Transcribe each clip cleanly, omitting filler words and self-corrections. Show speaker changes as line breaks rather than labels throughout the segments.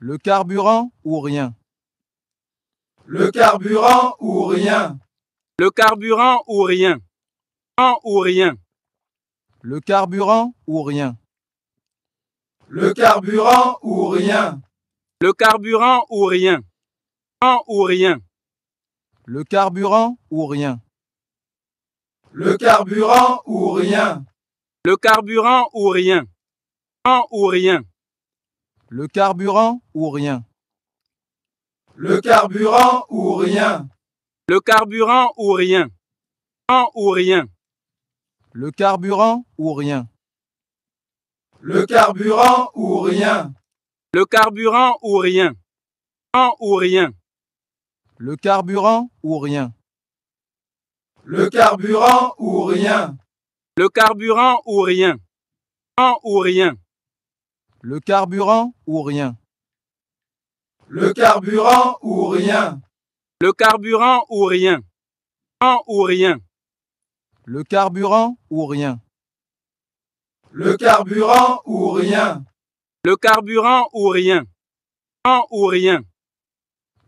Le carburant ou rien.
Le carburant ou rien.
Le carburant ou rien. Ou rien.
Le carburant ou rien.
Le carburant ou rien.
Le carburant ou rien. Ou rien.
Le carburant ou rien.
Le carburant ou rien.
Le carburant ou rien. Ou rien.
Le carburant ou rien.
Le carburant ou rien.
Le carburant ou rien. Ou rien.
Le carburant ou rien.
Le carburant ou rien.
Le carburant ou rien. Ou rien.
Le carburant ou rien.
Le carburant ou rien.
Le carburant ou rien. Ou rien.
Le carburant ou rien.
Le carburant ou rien.
Le carburant ou rien. Ou rien.
Le carburant ou rien.
Le carburant ou rien.
Le carburant ou rien. Ou rien.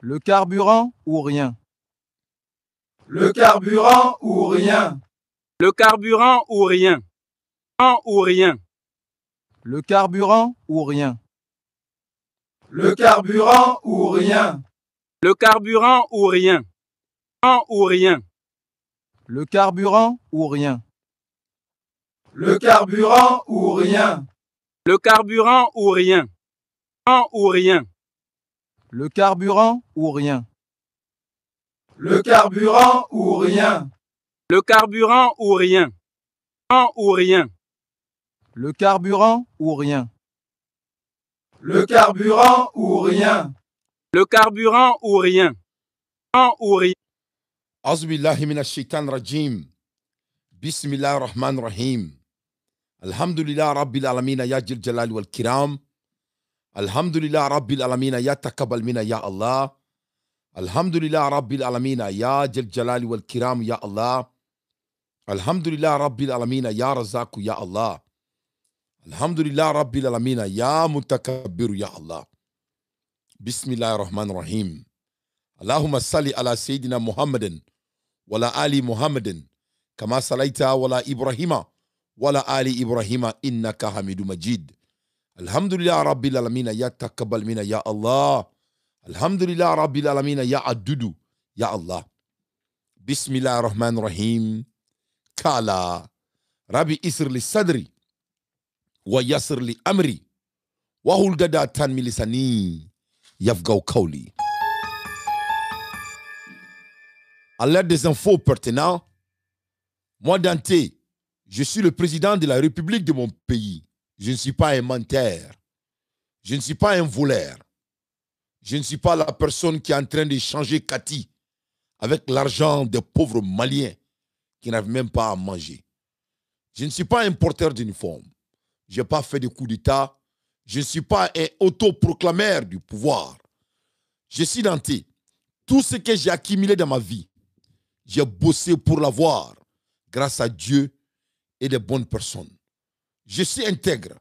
Le carburant ou rien.
Le carburant ou rien.
Le carburant ou rien. Ou rien.
Le carburant ou rien.
Le carburant ou rien.
Le carburant ou rien. Ou rien.
Le carburant ou rien.
Le carburant ou rien.
Le carburant ou rien. Ou rien.
Le carburant ou rien.
Le carburant ou rien.
Le carburant ou rien. Ou rien.
Le carburant ou rien.
Le carburant ou rien.
Le carburant ou rien. Ou rien.
أعوذ بالله من الشيطان الرجيم بسم الله الرحمن الرحيم الحمد لله رب العالمين يا ذي الجلال والكرام الحمد لله رب العالمين يا تقبل منا يا الله الحمد لله رب العالمين يا ذي الجلال والكرام يا الله الحمد لله رب العالمين يا رزاق يا الله الحمد لله رب العالمين يا متكبر يا الله بسم الله الرحمن الرحيم اللهم صل على سيدنا محمد ولا آل محمد كما صليت ولا إبراهيم ولا آل إبراهيم إنك حميد مجيد الحمد لله رب العالمين يا تقبل منا يا الله الحمد لله رب العالمين يا عدد يا الله بسم الله الرحمن الرحيم كالا ربي اسر لي صدري ويسر لي أمري وهل غدا تنمي لساني يفقهوا قولي. À l'aide des infos pertinentes, moi Dante, je suis le président de la République de mon pays. Je ne suis pas un menteur. Je ne suis pas un voleur. Je ne suis pas la personne qui est en train d'échanger Cathy avec l'argent des pauvres Maliens qui n'arrivent même pas à manger. Je ne suis pas un porteur d'uniforme. Je n'ai pas fait de coup d'État. Je ne suis pas un autoproclameur du pouvoir. Je suis Dante. Tout ce que j'ai accumulé dans ma vie, j'ai bossé pour l'avoir grâce à Dieu et des bonnes personnes. Je suis intègre,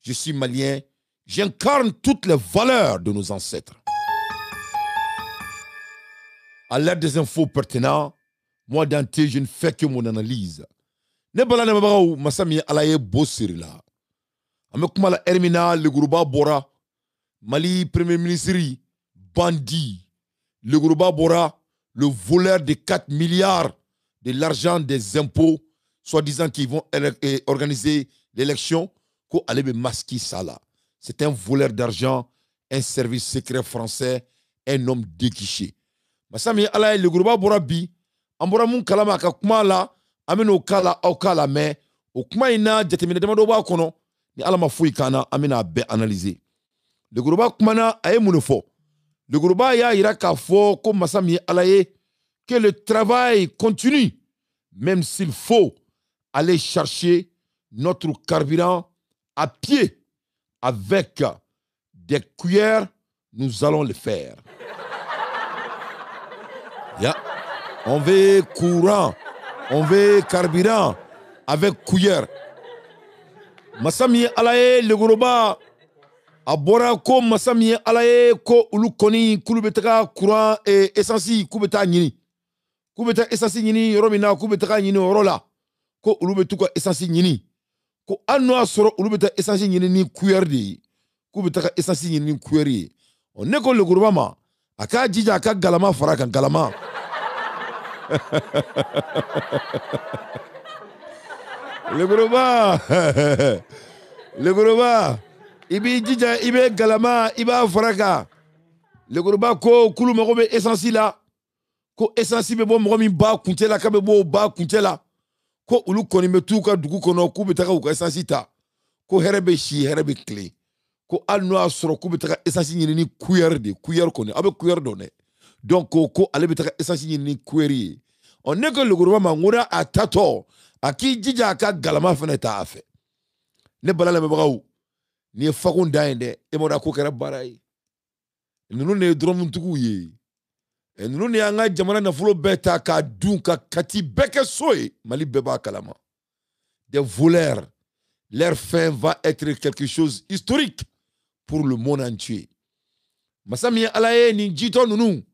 je suis malien, j'incarne toutes les valeurs de nos ancêtres. À l'aide des infos pertinentes, moi Dante, je ne fais que mon analyse. Ne bala ne babagaw masami alaye bossiri la. Ame kuma la Hermina le Gourouba Bora, Mali premier ministre bandit, le Gourouba Bora, le voleur de 4 milliards de l'argent des impôts, soi-disant qu'ils vont organiser l'élection, qu'on allait me masquer ça là. C'est un voleur d'argent, un service secret français, un homme déguiché. Masami alaye le Gourouba Bora bi, ambora mun kalama ka kuma la, ameno kala au kala mais, au kuma ina jatemine demando ba kono, ni alama fouy kana amena be analyser. Le Gourouba kumana aye mounofo. Le Gourouba ya ira ka fo comme Massami Alaye que le travail continue, même s'il faut aller chercher notre carburant à pied avec des cuillères, nous allons le faire. Yeah. On veut courant, on veut carburant avec cuillère. Massami Alaye, le Gourouba, a bɔra ko masa min ye Ala ye ko olu kɔni k'ulu bɛ taga courant essence k'u bɛ taa ɲini k'u bɛ taa essence ɲini yɔrɔ min na k'u bɛ taga ɲini o yɔrɔ la ko olu bɛ t'u ka essence ɲini ko hali n'o y'a sɔrɔ olu bɛ taa essence ɲini ni cuillère de ye k'u bɛ taga essence ɲini ni cuillère ye ne ko leguruba ma a k'a jija a ka galama fara kan galama leguruba i b'i jija i bɛ galama i b'a fara kan leguruba ko k'ulu mago bɛ essence la ko essence bɛ bɔ mɔgɔ min ba kuncɛ la k'a bɛ bɔ o ba kuncɛ la ko olu kɔni bɛ t'u ka dugu kɔnɔ k'u bɛ taga u ka essence ta ko hɛrɛ bɛ si hɛrɛ bɛ tilen ko hali n'o y'a sɔrɔ k'u bɛ taga essence ɲini ni cuillère de cuillère kɔni aw bɛ cuillère dɔn dɛ donc ko ale bɛ taga essence ɲini ni cuillère ye ne ko leguruba ma n ko a tatɔ a k'i jija a ka galama fana ta a fɛ ne bala lamɛnbagaw ni ye fakun da yen dɛ e ma dɔn a ko kɛra baara ye ninnu de ye dɔrɔmutigiw ye ninnu de y'an ka jamana nafolo bɛɛ ta k'a dun ka kati bɛɛ kɛ so ye Mali bɛɛ b'a kalama des voleurs leur fin va être quelque chose historique pour le monde entier masa min ye Ala ye nin jitɔ ninnu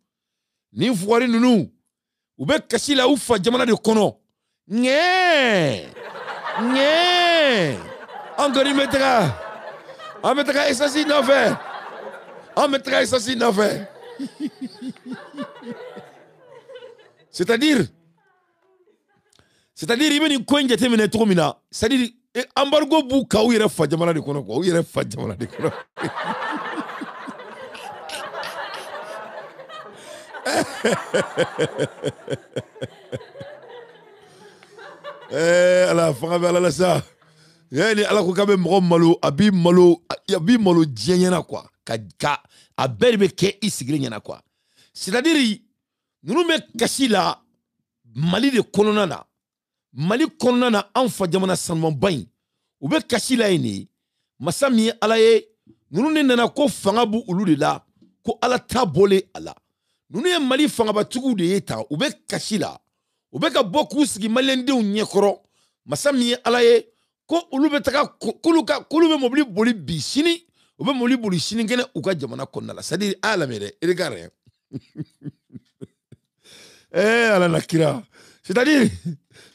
nin fugari ninnu u bɛ kasi la u fa jamana de kɔnɔ ŋɛɛ an kɔni bɛ taga essence nɔfɛ an bɛ taga essence nɔfɛ c'est-à-dire i bɛ nin ko in jateminɛ cogo min na c'est-à-dire embargo b'u kan u yɛrɛ fa jamana de kɔnɔ quoi u yɛrɛ fa jamana de kɔnɔ ala fanga bɛ Ala la sa ni Ala ko k'a bɛ mɔgɔ malo a b'i malo diɲɛ ɲɛna quoi ka a bɛɛ de bɛ kɛ i sigilen ɲɛna quoi c'est-à-dire ninnu bɛ kasi la Mali de kɔnɔna na Mali kɔnɔna na an fa jamana sanumanba in u bɛ kasi la yen de masa min ye Ala ye ninnu de nana ko fanga b'u olu de la ko Ala ta bɔlen a la ninnu ye Mali fangabatigiw de ye tan u bɛ kasi la u bɛ ka bɔ k'u sigi maliyɛndenw ɲɛkɔrɔ masa min ye Ala ye ko olu bɛ taga k'olu bɛ mobili boli bi sini u bɛ mobili boli sinikɛnɛ u ka jamana kɔnɔna la c'est-à-dire a y'a lamɛn dɛ regarde Ala na kira c'est-à-dire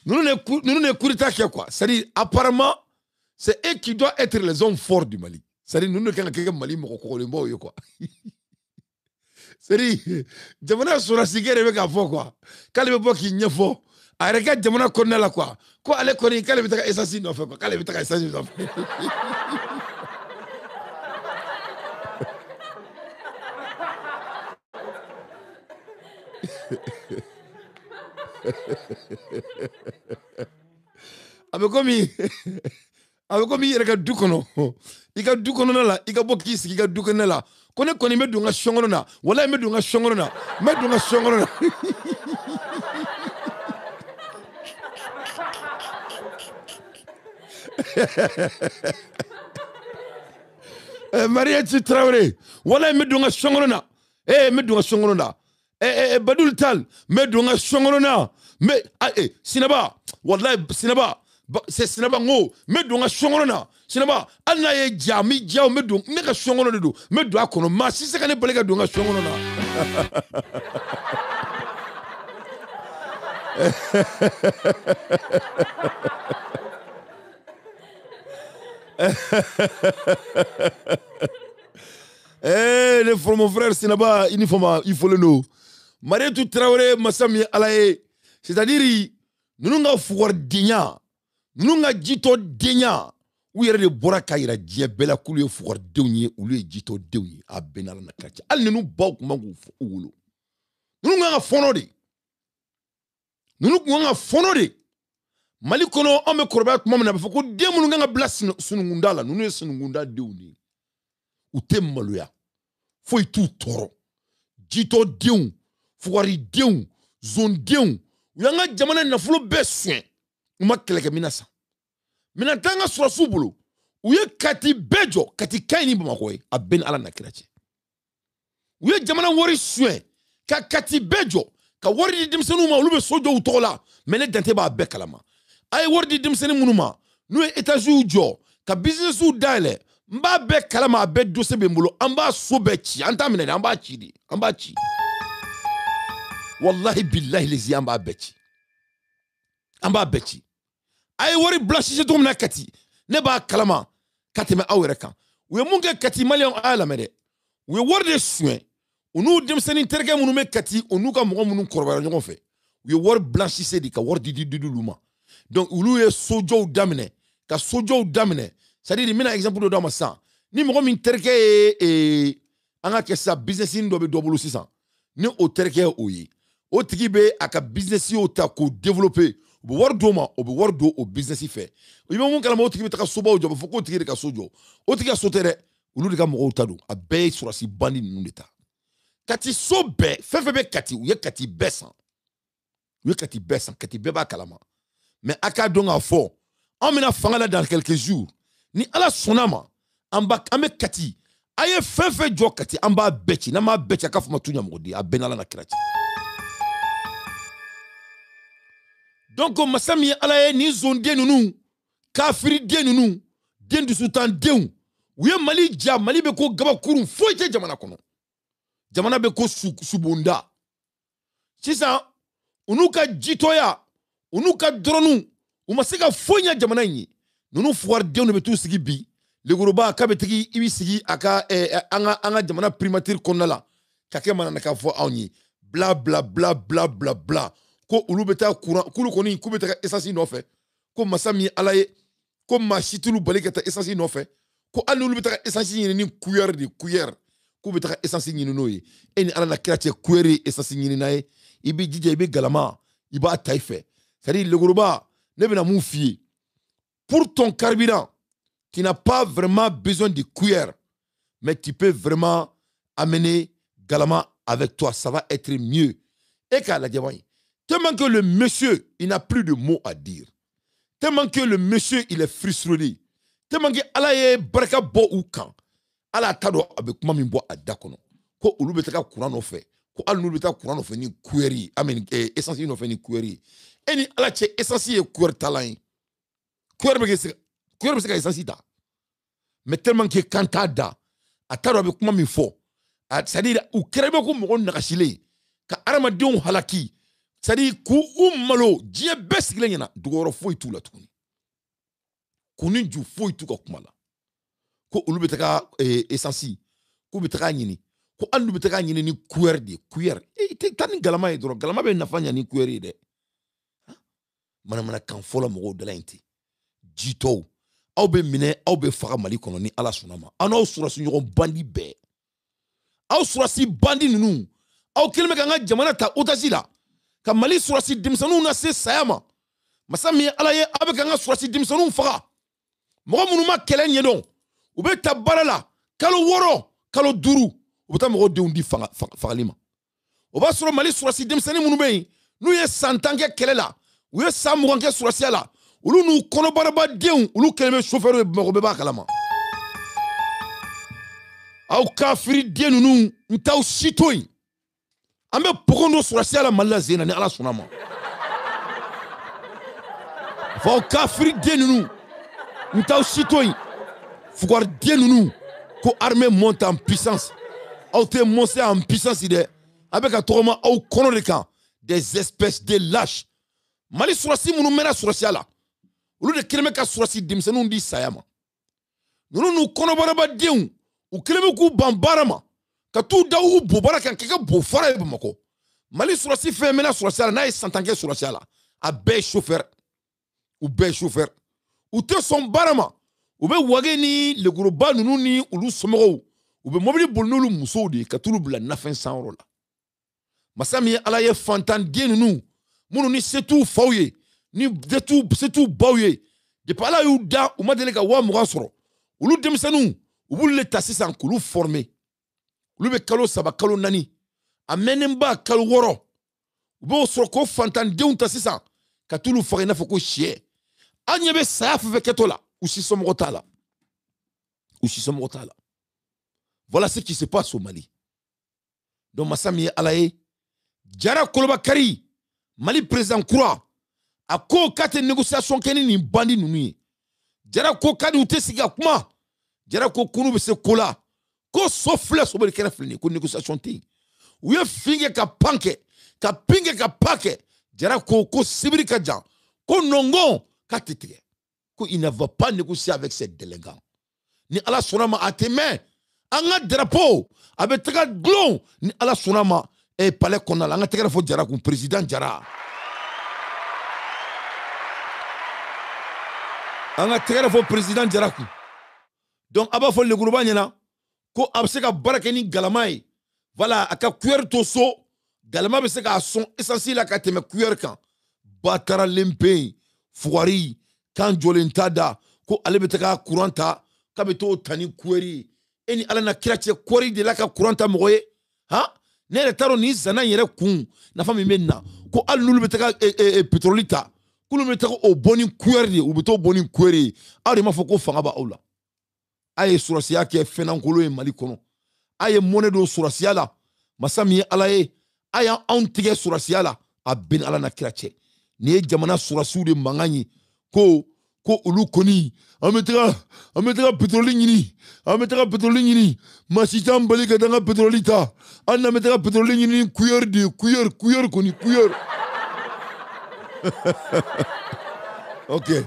nous ne coup d'état quoi c'est-à-dire apparemment c'est eux qui doivent être les hommes forts du Mali c'est-à-dire nous ne kan ka kɛ Mali mɔgɔ kɔkɔlenbaw ye quoi c'est-à-dire jamana sɔrɔsigɛ de bɛ k'a fɔ quoi k'ale bɛ bɔ k'i ɲɛfɔ a yɛrɛ ka jamana kɔnɔna la quoi ko ale kɔni k'ale bɛ taga essence nɔfɛ quoi k'ale bɛ taga essence nɔfɛ a bɛ komi i yɛrɛ ka du kɔnɔ i ka du kɔnɔna la i ka bɔ k'i sigi i ka du kɔnɔna la ko ne kɔni bɛ don n ka sɔnkɔnɔ na walahi n bɛ don n ka sɔnkɔnɔ na n bɛ don n ka sɔnkɔnɔ na Mariétu Traoré walahi n bɛ don n ka sɔnkɔnɔ na n bɛ don n ka sɔnkɔnɔ na Badul Tal n bɛ don n ka sɔnkɔnɔ na Sinaba walahi Sinaba c'est Sinaba ngo n bɛ don n ka sɔnkɔnɔ na Sinaba hali n'a ye ja n bɛ ja n bɛ don ne ka sɔnkɔnɔ de don n bɛ don a kɔnɔ maa si tɛ se ka ne bali ka don n ka sɔnkɔnɔ na ne fɔ mon frère Sinaba il faut le know Mariétu Traoré masa min ye Ala ye c'est-à-dire ninnu ka fugaridenya ninnu ka jitɔdenya u yɛrɛ de bɔra k'a yira diɲɛ bɛɛ la k'olu ye fugaridenw ye olu ye jitɔdenw ye a bɛɛ n'Ala na kira cɛ hali ninnu baw tun man k'u wolo ninnu kan ka fɔnɔ de Mali kɔnɔ an bɛ kɔrɔbaya tuma min na a bɛ fɔ ko den minnu kan ka bila sunukunda la ninnu ye sunukunda denw de ye u tɛ maloya foyi t'u tɔɔrɔ jitɔdenw fugaridenw zondenw u y'an ka jamana nafolo bɛɛ sonya u ma kɛlɛkɛminɛn san minɛn t'an ka sɔrɔsiw bolo u ye kati bɛɛ jɔ kati kaɲi ni Bamakɔ ye a bɛɛ ni Ala na kira cɛ u ye jamana wari sonya ka kati bɛɛ jɔ ka wari di denmisɛnninw ma olu bɛ so jɔ u tɔgɔ la mais ne dante b'a bɛɛ kalama a ye wari di denmisɛnnin minnu ma n'u ye étages jɔ ka business dayɛlɛ Mba be kalama be dose be mbolo amba so be ci anta mine amba ci di amba ci wallahi billahi lezi amba beci amba beci ay wori blanchi to mna kati ne ba kalama kati me awere kan we munge kati malion ala mede we worde soin onu dem seni terge munu me kati onu ka mo munu korba nyon fe we wor blanchi di ka wor di luma donc ulu e sojo damne ka sojo damne c'est-à-dire mina exemple do dama sa ni mo min terge anga ke sa business ndo be dobulu 600 ni o terge oyi o tigi be aka business yo ta ko développer o war do ma o be war do o business fait o be mon kala mo tigi be ta soba o job fo ko tigi ka sojo o tigi a sotere ulu de ka mo tadu a be sur si bandi nu leta kati sobe fefe be kati u ye kati besan u ye kati besan kati beba kalama mais aka donga fo on mena fangala dans quelques jours ni ala sonama amba ame kati aye fefe jo kati amba bechi na ma bechi aka fuma tunya modi a benala na kirati. Donc masami ala ni zonde nunu kafiri de nunu den du sultan deun uye mali ja mali be ko gaba kurun foite jamana kono jamana be ko subunda sisa unuka jitoya unuka dronu umasika fonya jamana yi nunu fuar deun be tu sigi bi le goroba ka be tigi ibi sigi aka anga jamana primature konala kake manana ka fo awni bla bla bla bla bla bla ko ulu beta courant kulu koni ku beta essence no fe ko masami alaye ko machitulu balikata essence no fe ko anu ulu beta essence ni cuillère ku beta essence ni no yi eni ala na kratie cuillère essence ni nae ibi jije ibi galama iba taife c'est-à-dire le goroba ne bena mu fie pour ton carburant qui n'a pas vraiment besoin de cuillère mais tu peux vraiment amener galama avec toi ça va être mieux et qu'à la diamant. Tellement que le monsieur, il n'a plus de mots à dire. Tellement que le monsieur, il est frustré. Tellement que alaye baraka bo ou kan. Ala tado avec mami bo adakono. Ko ulu betaka courant no fait. Ko alu betaka courant no fait ni query. Amen essentiel no fait ni query. Eni ala che essentiel query talent. Query be ka essentiel da. Mais tellement que kantada atado avec mami fo. C'est-à-dire ou krebe ko mo nakashile. Ka arama dion halaki. C'est-à-dire ku malo die bes gilenya dugoro foi tout la tuni kuni ju foi tout ko kumala ko ulu betaka essence ko betaka nyini ko andu betaka nyini ni cuillère tan galama e dro galama be nafanya ni cuillère de mana kan fola mo de lenti jito aw be mine aw be faga mali kono ni ala sunama ano sura su nyogon bandi be aw sura si bandi nunu aw kelme ka nga jamana ta otasila ka mali surasi dimsanu na se sayama masami alaye abeka nga surasi dimsanu faga mo munu ma kelen yedon ube tabarala kalo woro kalo duru ubuta mo de undi fagalima oba suro mali surasi dimsani munu be nu ye santanke kelela u ye samuganke surasi ala ulu nu kono baraba deun ulu keleme chauffeur mo be ba kalama au kafiri denu nu ntaw sitoyi ambe pokondo surasi ala malla zena ni ala sunama fa kafiri denunu ntaw sitoyi fugar denunu ko armée monte en puissance au te monter en puissance de avec a toma au kono de kan des espèces de lâches mali surasi munu mena surasi ala ulu de keleme ka surasi dimsenu ndi sayama nunu kono baraba deun u keleme ku bambarama ka tout da u bo baraka keka bo fara e bamako mali surasi fe mena surasi ala na e santanke surasi ala a be chauffeur u te son barama u be wage ni le goroba nunu ni ulu somogo u be mobili bolnulu muso de ka tulu bla nafen sanro la masami ala ye fantan die nunu munu ni setu fawye ni setu bawye de pala yu da u madele ka wa muga soro ulu demsanu u bulle tasisa kulu former lube kalo saba kalo nani amenemba kalo woro bo soko fantan deun tasisa katulu fare na foko chie anyebe sayaf veketola usi somotala voilà ce qui se passe au Mali donc masami alaye jara koloba kari Mali président croix a ko kate négociation keni ni bandi nunu jara ko kadi utesiga kuma jara ko kunu be se kola ko sofle so be kera flini ko négociation ti u ye finge ka panke ka pinge ka pake jara ko sibiri ka jan ko nongon ka titige ko il ne va pas négocier avec ces délinquants ni ala sonama ateme anga drapeau abe taga glon ni ala sonama e palais konal anga taga fo jara ko président jara anga taga fo président jara ko donc aba fo le groupe nyana ko abse ka barake ni galamay voilà aka cuir toso galama be se ka son essentiel aka teme cuir kan batara lempe fuari kan jolentada ko alebe taka couranta kabeto tani kueri eni ala na kirache kueri de la ka couranta moye ha ne retaro ni zana yere kun na fami menna ko alulu be taka petrolita kulu be taka o boni kueri u beto boni kueri ari ma foko fanga ba aula aye surasiya ke fenan kolo e mali kono aye monnaie do surasiya la masami ala e aya antige surasiya la abin ala na kirache ni jamana surasu de mangani ko ulu koni ametaka petroli nyini masita mbali ka danga petrolita anna metaka petroli nyini cuillère koni cuillère ok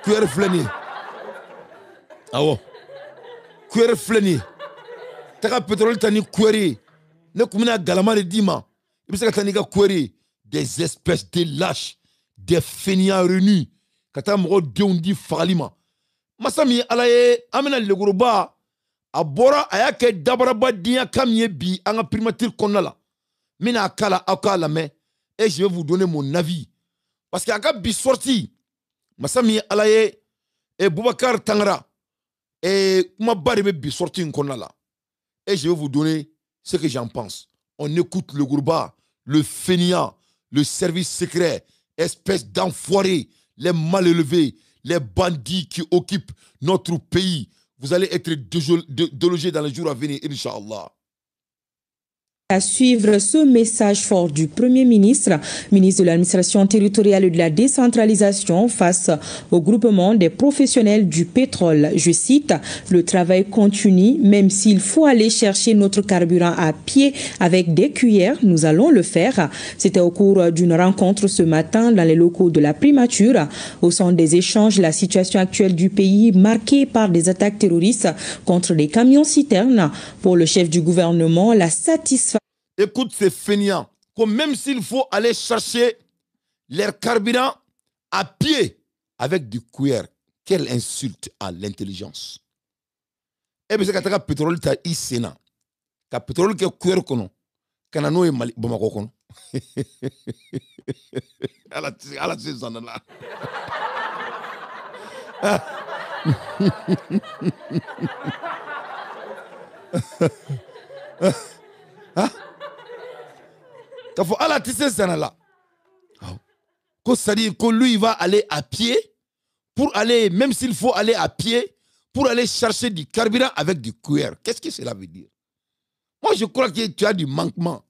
cuillère fleni awo cuillère fleni taka petroli tani cuillère ne kumina galama de dima ibisa tani ka cuillère des espèces de lâches des fainéants renus kata mogo deundi fagalima masami alaye amena leguruba abora ayake dabaraba dia kamye bi anga primature konala mina akala mais et je vais vous donner mon avis parce que aka bi sorti masami alaye et Boubacar Tangara et kuma bari be bi sorti konala et je vais vous donner ce que j'en pense. On écoute le grouba, le fainéant, le service secret, espèce d'enfoiré, les mal élevés, les bandits qui occupent notre pays. Vous allez être délogés dans les jours à venir, Inch'Allah.
À suivre ce message fort du Premier ministre, ministre de l'administration territoriale et de la décentralisation face au groupement des professionnels du pétrole. Je cite, le travail continue, même s'il faut aller chercher notre carburant à pied avec des cuillères, nous allons le faire. C'était au cours d'une rencontre ce matin dans les locaux de la primature. Au centre des échanges, la situation actuelle du pays marquée par des attaques terroristes contre les camions-citernes. Pour le chef du gouvernement, la satisfaction.
Écoute ces fainéants, comme même s'il faut aller chercher leur carburant à pied avec du cuillère. Quelle insulte à l'intelligence. Et bien c'est que pétrole ta isena. Ka pétrole ke cuillère kono. Kana no e mali Bamako kono. Ala c'est ça là. Kafo ala tisse sanala. Ko c'est-à-dire que lui il va aller à pied pour aller, même s'il faut aller à pied, pour aller chercher du carburant avec du cuillère. Qu'est-ce que cela veut dire? Moi je crois que tu as du manquement.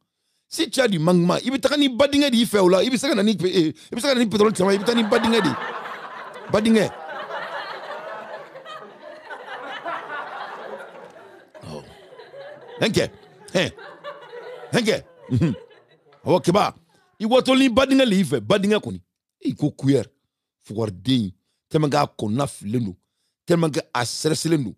Si tu as du manquement, il va ni badinga di fait là, il va ni pétrole, il va ni badinga di. Badinga. Oh. Henke. Ok ba, il voit ton lit badinga li fait badinga koni. Il ko cuillère, faut ding, tellement ga konaf lenu, tellement ga asserse lenu.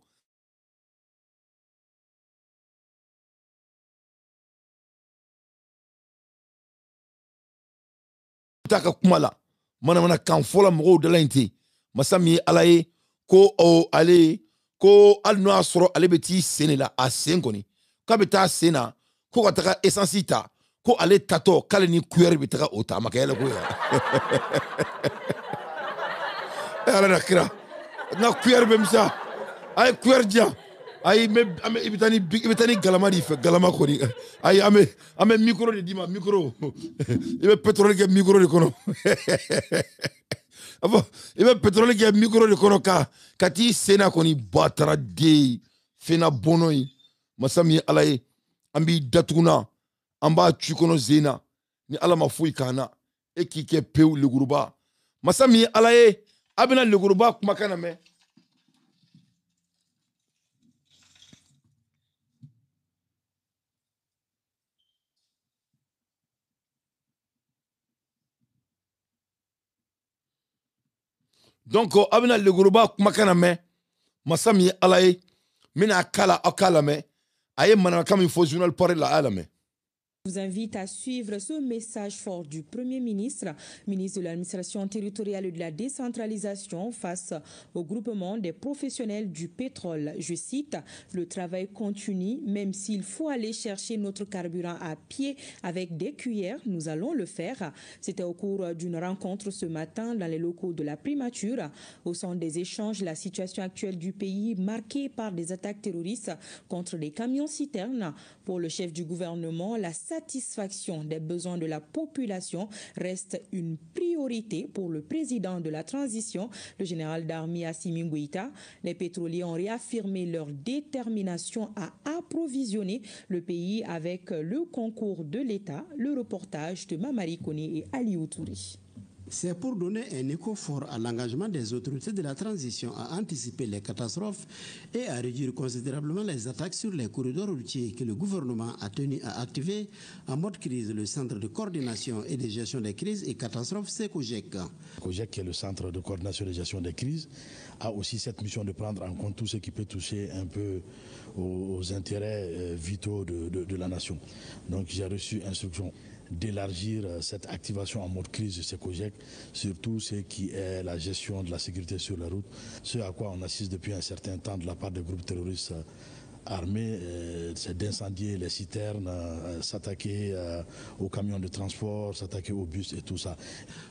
Taka kumala, mana kan fola mo de l'inté. Masami alaye ko o ale ko al no asoro ale beti senela a senkoni. Ka beta sena ko kataka essensita. Ko ale tato kale ni cuillère bitaka ota makayela ko ya ala nakira na cuillère bemsa ay cuillère dia ay me ibitani galama di fe galama ko ni ay ame micro de dima micro ibe pétrole ke micro de kono avo ibe pétrole ke micro de kono kati sena ko ni batara de fena bonoi masami alay ambi datuna amba chikono zena ni ala mafui kana ekike peu le guruba masami alaye abina le guruba kuma kana me Donc abina le grouba makana me masami alaye mina kala akala me aye manana comme il faut journal parler la alame.
Je vous invite à suivre ce message fort du Premier ministre, ministre de l'Administration territoriale et de la décentralisation face au groupement des professionnels du pétrole. Je cite, « Le travail continue, même s'il faut aller chercher notre carburant à pied avec des cuillères, nous allons le faire. » C'était au cours d'une rencontre ce matin dans les locaux de la primature. Au centre des échanges, la situation actuelle du pays marquée par des attaques terroristes contre les camions-citernes. Pour le chef du gouvernement, la satisfaction des besoins de la population reste une priorité pour le président de la transition, le général d'armée Assimi Goïta. Les pétroliers ont réaffirmé leur détermination à approvisionner le pays avec le concours de l'État. Le reportage de Mamari Kone et Aliou Touri.
C'est pour donner un écho fort à l'engagement des autorités de la transition à anticiper les catastrophes et à réduire considérablement les attaques sur les corridors routiers que le gouvernement a tenu à activer en mode crise le Centre de coordination et de gestion des crises et catastrophes CECOGEC.
CECOGEC, qui est le Centre de coordination et de gestion des crises, a aussi cette mission de prendre en compte tout ce qui peut toucher un peu aux intérêts vitaux de la nation. Donc j'ai reçu instruction d'élargir cette activation en mode crise de CECOGEC, surtout ce qui est la gestion de la sécurité sur la route, ce à quoi on assiste depuis un certain temps de la part des groupes terroristes armés, c'est d'incendier les citernes, s'attaquer aux camions de transport, s'attaquer aux bus et tout ça.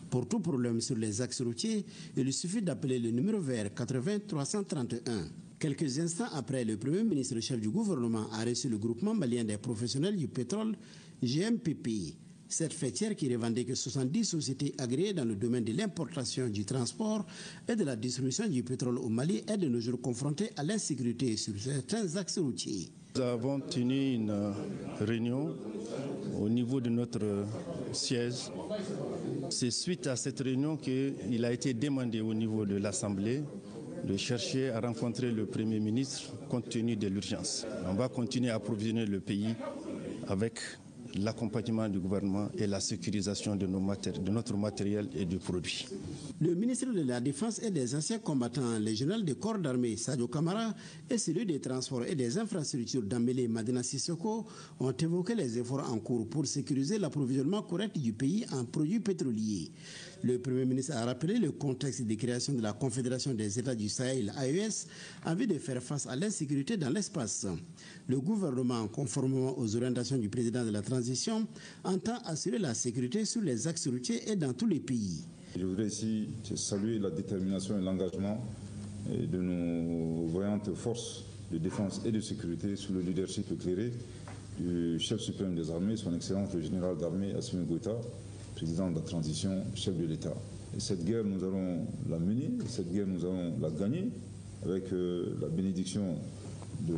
Pour tout problème sur les axes routiers, il suffit d'appeler le numéro vert 80 331. Quelques instants après, le Premier ministre, chef du gouvernement, a reçu le groupement malien des professionnels du pétrole, GMPP. Cette fêtière qui revendique 70 sociétés agréées dans le domaine de l'importation, du transport et de la distribution du pétrole au Mali est de nos jours confrontée à l'insécurité sur certains axes routiers.
Nous avons tenu une réunion au niveau de notre siège. C'est suite à cette réunion qu'il a été demandé au niveau de l'Assemblée de chercher à rencontrer le Premier ministre compte tenu de l'urgence. On va continuer à approvisionner le pays avec l'accompagnement du gouvernement et la sécurisation de notre matériel et de produits.
Le ministre de la Défense et des anciens combattants, le général des corps d'armée Sadio Kamara et celui des transports et des infrastructures d'Ambélé Madina Sissoko ont évoqué les efforts en cours pour sécuriser l'approvisionnement correct du pays en produits pétroliers. Le Premier ministre a rappelé le contexte de création de la Confédération des États du Sahel, AES, en vue de faire face à l'insécurité dans l'espace. Le gouvernement, conformément aux orientations du président de la transition, entend assurer la sécurité sur les axes routiers et dans tous les pays.
Je voudrais ici saluer la détermination et l'engagement de nos voyantes forces de défense et de sécurité sous le leadership éclairé du chef suprême des armées, son Excellence le général d'armée Assimi Goïta, président de la transition, chef de l'État. Et cette guerre, nous allons la mener, cette guerre, nous allons la gagner avec la bénédiction de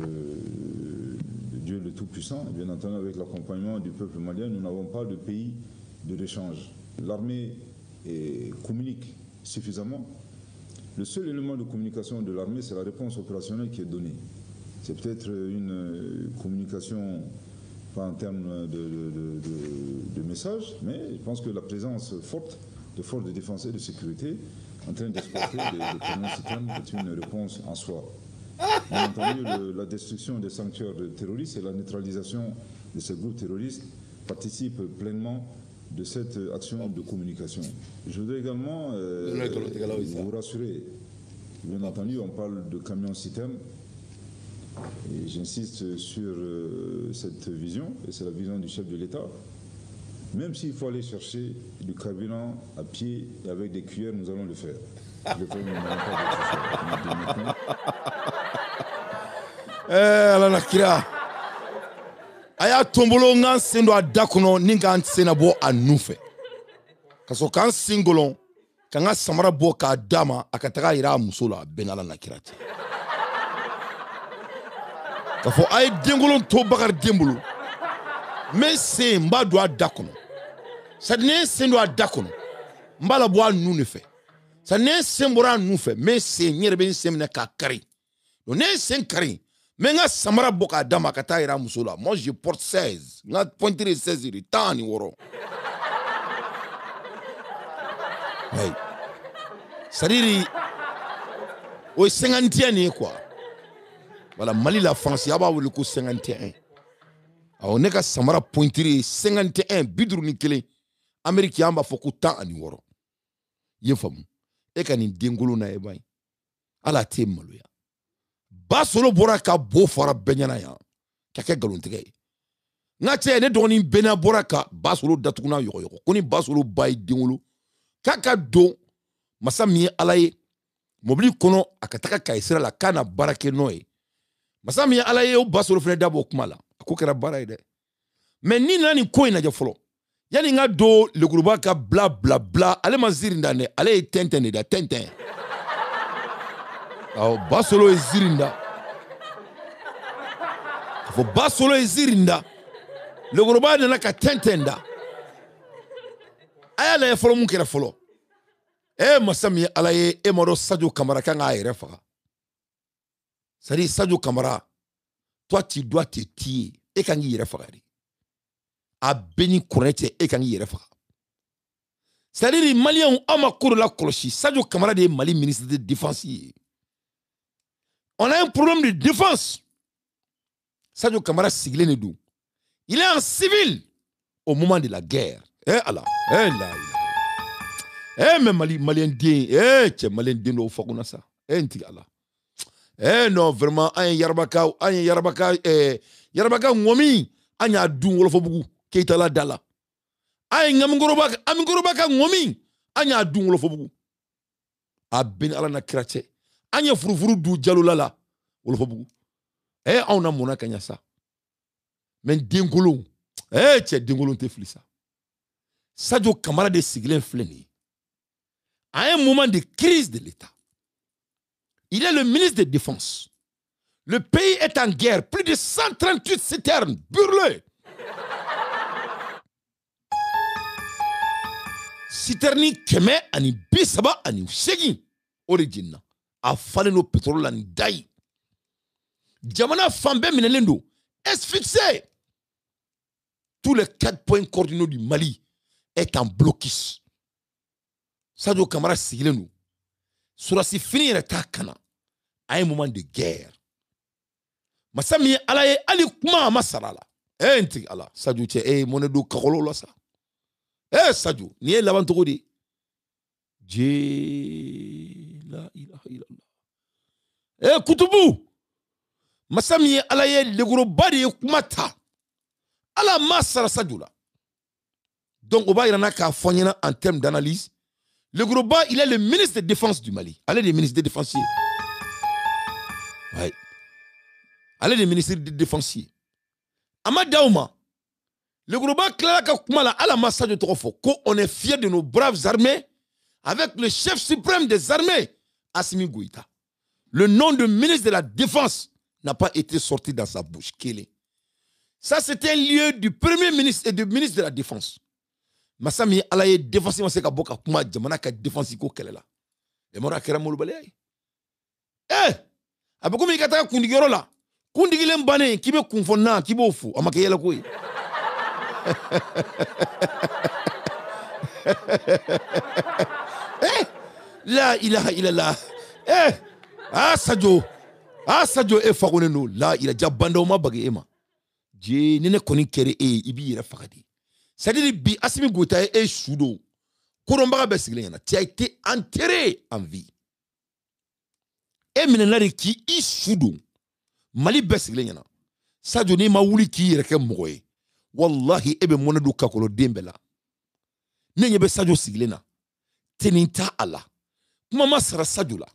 Dieu le Tout-Puissant, et bien entendu avec l'accompagnement du peuple malien. Nous n'avons pas de pays de l'échange. L'armée communique suffisamment. Le seul élément de communication de l'armée, c'est la réponse opérationnelle qui est donnée. C'est peut-être une communication, pas en termes de messages, mais je pense que la présence forte de forces de défense et de sécurité en train d'exporter des camions citernes est une réponse en soi. Bien entendu, la destruction des sanctuaires de terroristes et la neutralisation de ces groupes terroristes participent pleinement de cette action de communication. Je voudrais également vous rassurer. Bien entendu, on parle de camions citernes. Et j'insiste sur cette vision, et c'est la vision du chef de l'État. Même s'il faut aller chercher du carburant à pied et avec des cuillères, nous allons le faire. Je le fais, nous n'allons pas de
ala nakira aya tombolo ngan sendo adakuno ninga sena bo anufe kaso kan singolon kan samara bo ka dama akataka ira musula benala nakirati kafo ay dengolon to bakar dembulu mais c'est mba do adakuno sadne sendo adakuno mbala bo anu ne fe sadne sembora anu fe mais c'est nyerebe semna ka kari no ne sen kari. Mais nga samara boka dama kata ira musula. Moi je porte 16. Nga pointer 16 iri tani woro. Hey. Sariri O 51 ni quoi. Voilà, Mali la France, il y a pas le coup 51. Alors, on est qu'à Samara pointiri 51, bidrou ni kele. Amérique yamba foko tant ani woro. Yé famu. E ka ni dengolo na e bay. Ala te maloya. Ba solo bora ka bo fara benyana ya. Kake galontige. Ngache ne doni bena bora ka ba solo datuguna yoko yoko. Koni ba solo bay dengolo. Kaka do masa mi alaye. Mobili kono akataka kaisera la kana barake noe. Masa mi alaye o ba solo fene dabo kumala. Ko kera bara ide. Mais ni nani ko ina je folo. Yani nga do le groupe ka bla bla bla ale mazirinda ne ale tenten da tenten. Aw basolo ezirinda. Fo basolo ezirinda. Le groupe na ka tenten da. Aya le folo mun kera folo. Masami alaye moro Sadio Camara kan a yere faga. Sadi Sadio Camara, toi tu dois te tirer et kan yere faga. A béni kourete et kan yere faga. C'est-à-dire les Maliens ont amakour la cloche. Sadio Camara des Mali ministre de défense. On a un problème de défense. Sadio Camara siglé nedou. Il est en civil au moment de la guerre. Allah. Là. Mais Malien din, Malien din no fakuna sa. Nti Allah. Non vraiment un Yarbaka ngomi anya dun wolofo bugu keita la dala. Ay amingorobaka ngomi anya dun wolofo bugu. A ben ala na krache. Anya furufuru du jalolala wolofo bugu. On a mona kanya sa. Men dingolo. Dingolo te flisa. Sadio Camara de Siglen Fleni. À un moment de crise de l'État, il est le ministre de la Défense. Le pays est en guerre. Plus de 138 citernes brûlées. Citerni keme ani bisaba ani segi origine. A fallu no pétrole ani dai. Jamana fambe minelendo. Asphyxié. Tous les 4 points cardinaux du Mali est en blocus. Sadio Camara sigile nous. Surasi fini ta kana. À un moment de guerre. Masami alaye ali kuma masarala. Enti ala. Sadio che monedo kakolo la sa. Sadio ni e laban togodi. La ilaha illallah. Kutubu. Masami alaye le gros bari kumata. Ala masara Sadio la. Donc on va y en a qu'à fournir en termes d'analyse. Le groupe il est le ministre de défense du Mali. Allez, les ministres des défensiers. Ouais. Allez, les ministres des défensiers. Amad Daouma. Le groupe Clara Kakumala à la masse de Trofo. On est fiers de nos braves armées avec le chef suprême des armées, Assimi Goïta. Le nom de ministre de la Défense n'a pas été sorti dans sa bouche. Ça, c'était un lieu du premier ministre et du ministre de la Défense. Masami alaye défense ma seka boka kuma jamana ka défense ko kelela e mora kera molu balay abako mi kata kundi goro la kundi gilem bane kibe kunfonna kibo fu amake yela koy la ilaha illallah Sadio e fakone no la ila jabanda ma bage ema je nene koni kere ibi yera fakadi. C'est-à-dire bi Assimi Goïta et Choudo. Korombaga Besiglena, tu as été enterré en vie. Et maintenant qui est Choudo. Mali Besiglena. Sadio ne ma wuli ki reke moye. Wallahi ebe monedu kakolo dembela. Nenye Sadio Siglena. Teninta ala. Kuma masara Sadio la.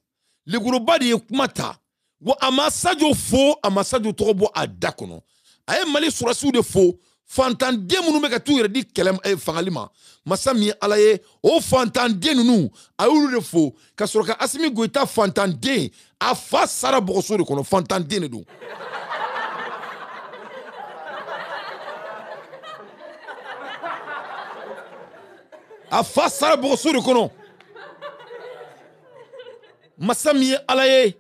Le gorobadi ye kumata. Wa ama Sadio fo ama Sadio torobo adakono. Aye Mali surasi de fo. Fantande munu meka tu yere di kelem fangalima masami alaye o fantande nunu ayulu de fo ka soroka Assimi Goïta fantande a fa sara bokoso de kono fantande ne do a fa sara bokoso de kono masami alaye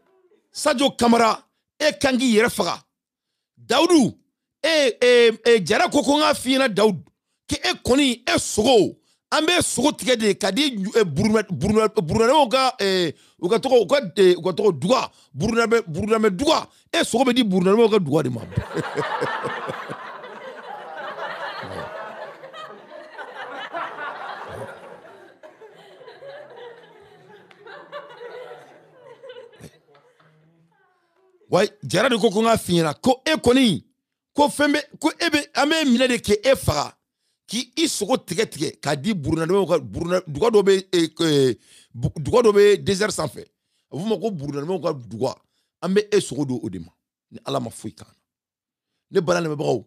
Sadio Camara kangi yere faga Daoudou jara ko nga fina Daoud ke koni sogo an bɛ sogo tigɛ de ka di burunɛw ka u ka tɔgɔ duga burunɛ duga sogo bɛ di burunɛw ka duga de ma. Wa jara de ko n ka f'i ɲɛna ko e kɔni ko fɛn bɛ ko e bɛ an bɛ minɛ de k'e faga k'i sogo tigɛ k'a di burunɛw ka duga dɔ bɛ désert sanfɛ a b'o ma ko burunɛw ka duga an bɛ e sogo don o de ma ni ala ma foyi k'an na ne bala lamɛnbagaw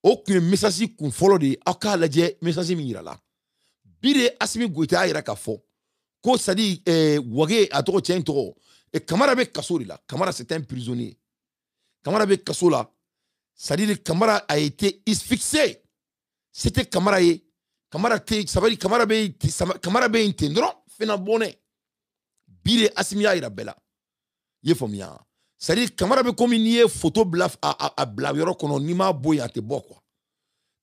o tun ye message kun fɔlɔ de ye aw k'a lajɛ message min yira la bi de Asimi Goyita y'a yira k'a fɔ ko c'est à dire Wage a tɔgɔ cɛ in tɔgɔ Kamara bɛ kaso de la. Kamara c'est un prisonnier. Kamara bɛ kaso la. C'est-à-dire Kamara a été fixé. C'était Kamara ye. Kamara bɛ yen ten dɔrɔn fɛn bɔnɛ. Bi de Asimi y'a yira bɛɛ la. I ye faamuya. C'est-à-dire Kamara bɛ komi n'i ye photo bila a bila yɔrɔ kɔnɔ n'i m'a bɔ yen a tɛ bɔ quoi.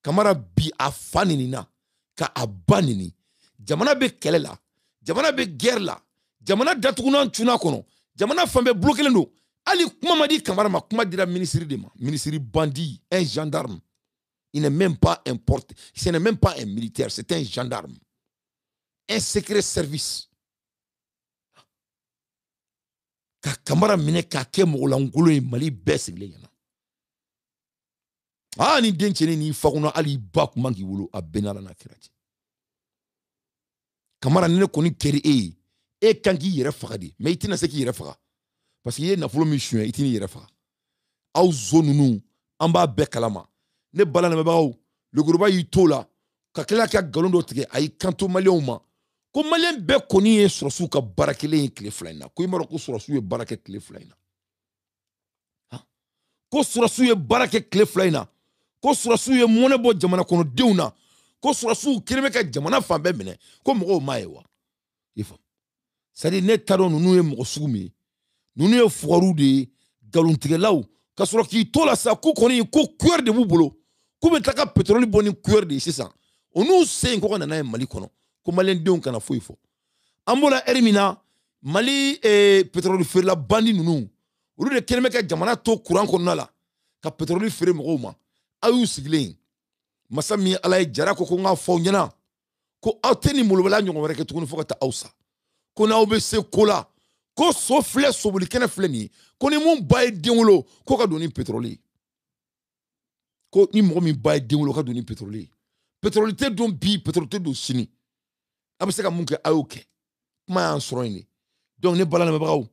Kamara bi a fa ninina ka a ba nini. Jamana bɛ kɛlɛ la. Jamana bɛ guerre la. Jamana datugunan tuna kɔnɔ. Jamana fan bɛɛ bloqué len don. Ali kuma ma di Kamara ma, kuma dira ministre de ma. Ministre bandit, un gendarme. Il n'est même pas un porte, ce n'est même pas un militaire, c'est un gendarme. Un secret service. Ka Kamara mine ka ke mogolangolo e Mali bɛɛ sigilen ɲɛna. Ah ni den cɛnin ni fakuna ali ba kuma k'i wolo a bɛɛ n'Ala n'a kira cɛ. Kamara ni ne kɔni kɛri e ye. E kan k'i yɛrɛ faga de mais i tɛna se k'i yɛrɛ faga parce que i ye nafolo min suɲɛ i tɛn'i yɛrɛ faga aw zo ninnu an b'a bɛɛ kalama ne bala lamɛnbagaw Lekoroba y'i to la ka tila ka nkalon dɔ tigɛ a y'i kanto maliyɛnw ma ko maliyɛn bɛɛ kɔni ye sɔrɔsiw ka baara kelen ye tile fila in na ko i m'a dɔn ko sɔrɔsiw ye baara kɛ tile fila in na ko sɔrɔsiw ye baara kɛ tile fila in na ko sɔrɔsiw ye mɔnɛ bɔ jamana kɔnɔdenw na ko sɔrɔsiw kelen bɛ ka jamana fan bɛɛ minɛ ko mɔgɔw m'a ye wa i faamu. C'est-à-dire ne t'a dɔn ninnu ye mɔgɔ sugu min ye ninnu ye fugariw de ye nkalontigɛlaw ka sɔrɔ k'i to la sa ko kɔni ko cuillère de b'u bolo k'u bɛ taa ka pétrole bɔ ni cuillère de ye sisan o n'u sen ko ka nana ye Mali kɔnɔ ko maliyɛndenw kana foyi fɔ an b'o la heure min na Mali pétrole feerela bandi ninnu olu de kɛlen bɛ ka jamana to courant kɔnɔna la ka pétrole feere mɔgɔw ma aw y'u sigilen masa min ye Ala ye jara ko n k'a fɔ aw ɲɛna ko aw tɛ nin molobaliya ɲɔgɔn wɛrɛ kɛ tuguni fo ka taa aw sa ko n'aw bɛ se ko la ko so filɛ soboli kɛnɛ filɛ nin ye ko ni mun ba ye den wolo ko ka don ni pétrole ye ko ni mɔgɔ min ba ye den wolo ka don ni pétrole ye pétrole tɛ don bi pétrole tɛ don sini a bɛ se ka mun kɛ a y'o kɛ kuma y'an sɔrɔ yen de donc ne bala lamɛnbagaw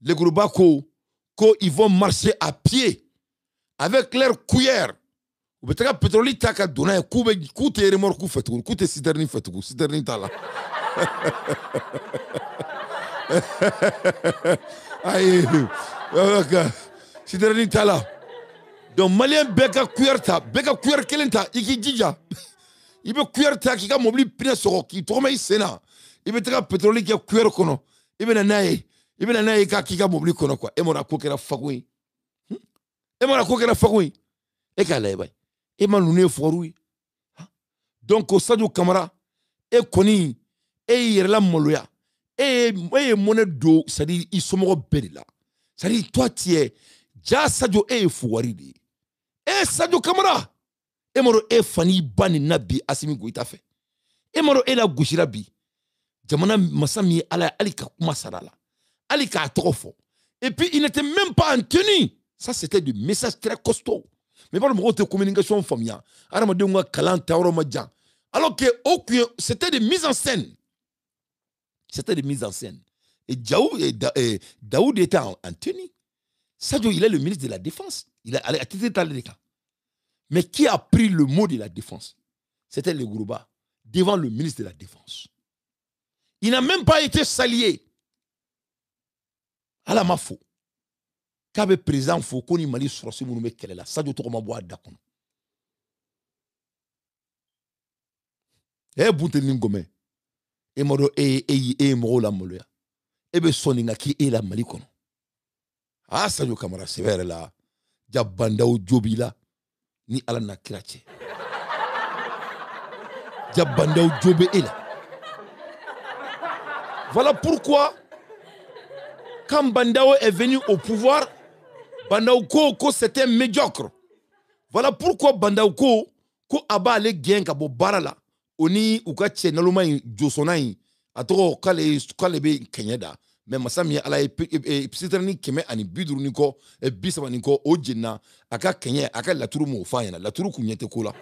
Lekoroba ko ils vont marcher à pied avec leur cuillère u bɛ taga pétrole ta ka don n'a ye k'u tɛ remorque fɛ tugun k'u tɛ citerne fɛ tugun citerne t'a la. Aïe, citerne t'a la. Donc malien bɛɛ ka cuillère ta bɛɛ ka cuillère kelen ta i k'i jija i bɛ cuillère ta k'i ka mobili pneu sɔgɔ k'i tɔgɔma i sen na i bɛ taga pétrole kɛ cuillère kɔnɔ i bɛ na n'a ye k'i ka mobili kɔnɔ quoi e m'a ko kɛra fago ye e k'a lajɛ bani e ma ninnu ye fugariw ye donc Sadio Kamara e kɔni e y'i yɛrɛ lamaloya e ye mɔnɛ don c'est-à-dire i somɔgɔ bɛɛ de la c'est-à-dire toi tu es ja Sadio e ye fugari de ye Sadio Kamara e m'a dɔn e fani ba nin na bi Asimi Goyita fɛ e m'a dɔn e la gosira bi jamana masa min ye Ala ye hali ka kuma sara la hali k'a tɔgɔ fɔ et puis il n'était même pas en tenue ça c'était du message très costaud mais b'a dɔn mɔgɔw tɛ communication faamuya adamadenw ka kalan taayɔrɔ ma jan alors que c'était des mises en scène. C'était des mises en scène. Et Daoud était en tenue. Sadio, il est le ministre de la Défense. Il a été dans les cas. Mais qui a pris le mot de la Défense? C'était Lekoroba, devant le ministre de la Défense. Il n'a même pas été salué. À la mafo. Kabe président fo koni Mali sorosi munu me kelela. Sadio toko mabo adakon. Bunte ningome. E modo mɔgɔw la maloya e bɛ sɔnni ka k'i la Mali kɔnɔ Sadio Kamara sɛbɛ yɛrɛ la jabandaw jo b'i la ni Ala n'a kira cɛ Bandaou Djobé est là. Voilà pourquoi, quand Bandaou est venu au pouvoir, Bandaou Ko c'était médiocre. Voilà pourquoi Bandaou Ko aba ale gen ka bo barala oni uka che naluma josona yi atoko kale be kenyada mais masami ala psitrani keme ani biduru ni ko e bisaba ni ko o jinna aka kenye aka laturu mo fa yana laturu kunyete kola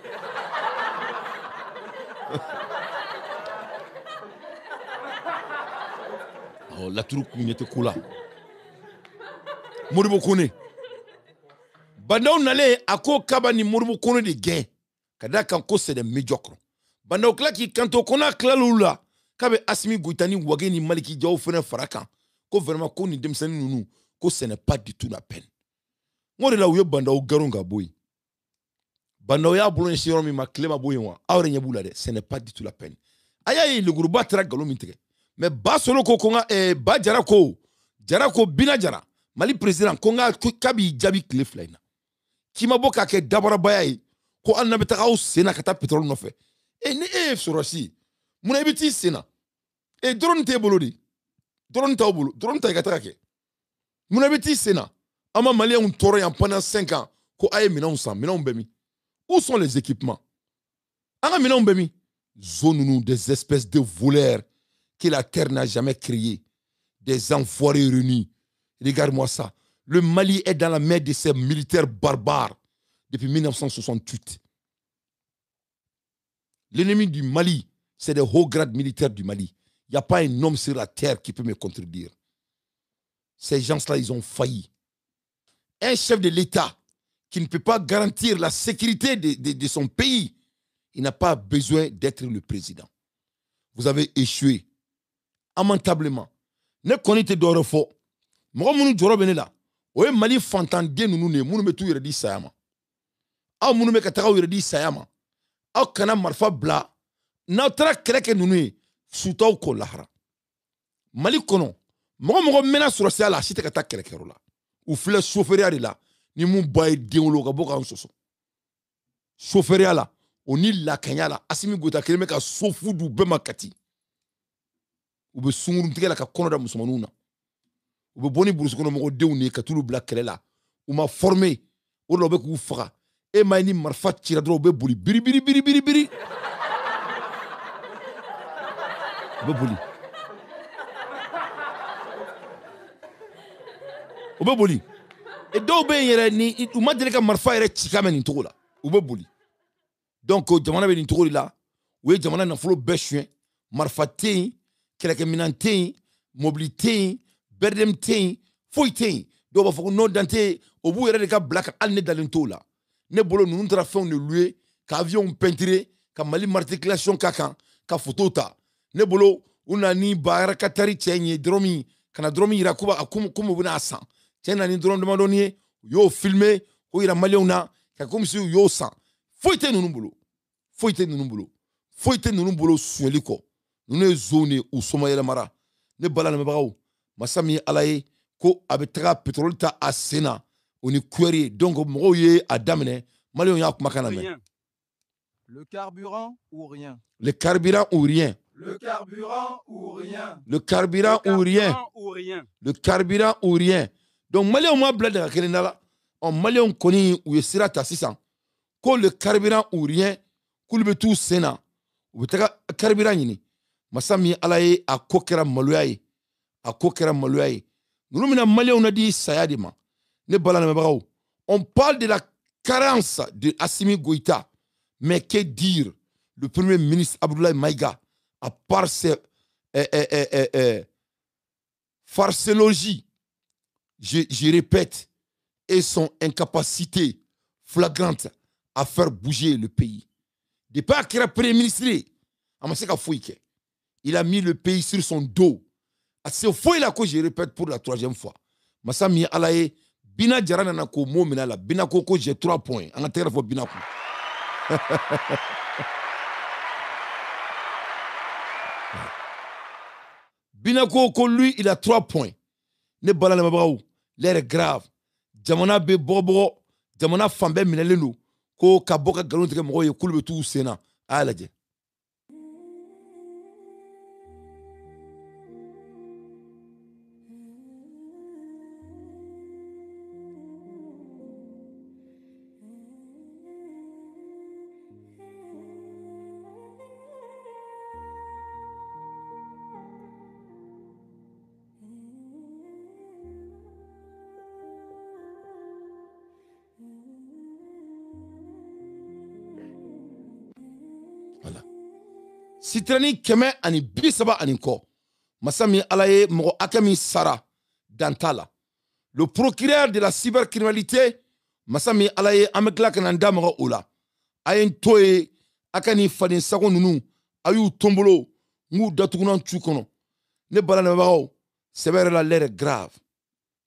oh laturu kunyete kola Moribo Kone Bandaou nale ako kabani Moribo Kone de gain kada kan ko c'est des médiocres Bandaou kla ki kanto kona klalula kabe Assimi Goïta ni wageni Maliki Diaw fene farakan ko vraiment ko ni demsani nunu ko ce n'est pas du tout la peine ngore la uyo Bandaou garonga boy Bandaou ya bolon shiro mi maklema boy wa awre nyabula de ce n'est pas du tout la peine ayayi le groupe tra galo mintege mais ba solo ko konga ba jarako bina jara Mali président konga kabi jabi kleflaina kima boka ke dabara bayayi ko an nabe taxaw sena kata pétrole no fe e ni sorosi muna ibiti sena e drone te bolodi drone ta bolo drone ta kata ke muna ibiti sena ama malien on toro yan pendant 5 ans ko ay minan bemi où sont les équipements anga minan bemi zone nous des espèces de voleurs que la terre n'a jamais créé des enfoirés réunis regarde-moi ça le Mali est dans la main de ces militaires barbares depuis 1968. L'ennemi du Mali, c'est des hauts grades militaires du Mali. Il n'y a pas un homme sur la terre qui peut me contredire. Ces gens-là, ils ont failli. Un chef de l'État qui ne peut pas garantir la sécurité de son pays, il n'a pas besoin d'être le président. Vous avez échoué lamentablement. Ne connaissez pas fort. Moi, je suis là. Oye Mali fantande nous ne munu metu yiredi sayama. Aw munu me kataka yiredi sayama. Aw kana marfa bla. Na tra kreke nunu sutaw ko lahara. Mali kono. Mogo mena surasi ala site kata krekero la. Ou fle chauffeur la ni mun baye denlo ka boka nsoso. Chauffeur la oni la kanyala Assimi Goïta keleme ka sofu du bema kati. Ou be sunguru ntike la ka kono da musumanuna. Ou be boni burusu kono mogo dewni ka tulu bla kelela. Ou ma formé ou lo be ku faga. E ma ni marfa tira dro be buli biri. Be buli. Ou be buli. Et do be yere ni ou ma dele ka marfa yere chikame ni togo la. Ou be buli. Donc jamana be ni togo la. Ou jamana na folo be chien marfa te keleke minante mobilité berdem te foite do ba foko no dante obu yere de ka black alne dalento la ne bolo nous tra fait on louer ka avion peinturé ka mali articulation kaka ka photo ta ne bolo una ni bara katari chenye dromi kana dromi ira kuba akumu buna asa chena ni drone demandonier yo filmer ko ira mali una ka comme si yo sa foite nous bolo sueliko nous zone ou somayela mara ne bala na bagaw masami alaye ko abetaka pétrole ta asena oni query donc moye adamne malion ya kumakana men
le carburant ou rien
le carburant ou rien
le carburant ou rien
le carburant ou rien le carburant ou rien donc malion ma blada kelenala on malion koni ou yesira ta 600 ko le carburant ou rien kulbe tout sena ubetaka carburant yini masami alaye akokera maloyaye nous mina malien on a dit sayadima ne balana mabagaw on parle de la carence de Assimi Goïta mais que dire le premier ministre Abdoulaye Maïga à part ses farcélogies je répète et son incapacité flagrante à faire bouger le pays de pas qu'il a premier ministre amaseka fouike il a mis le pays sur son dos. C'est faux là que je répète pour la 3e fois. Masami alaye bina jarana na ko mo mina la bina ko j'ai 3 points. En terre fo bina ko. Bina ko lui il a 3 points. Ne bala na mabaw. L'air est grave. Jamana be bobo, jamana fambe minelenu ko kaboka galon teke mo ye kulbe tout sena. Alaje. Sitrani keme ani bisaba ani ko. Masami alaye mogo akami sara dantala. Le procureur de la cybercriminalité, Masami alaye amekla kananda mogo ola. Ayen toye akani fadin sago nunu ayu tombolo ngu datugunan tchukono. Ne balane bao sévère la l'air est grave.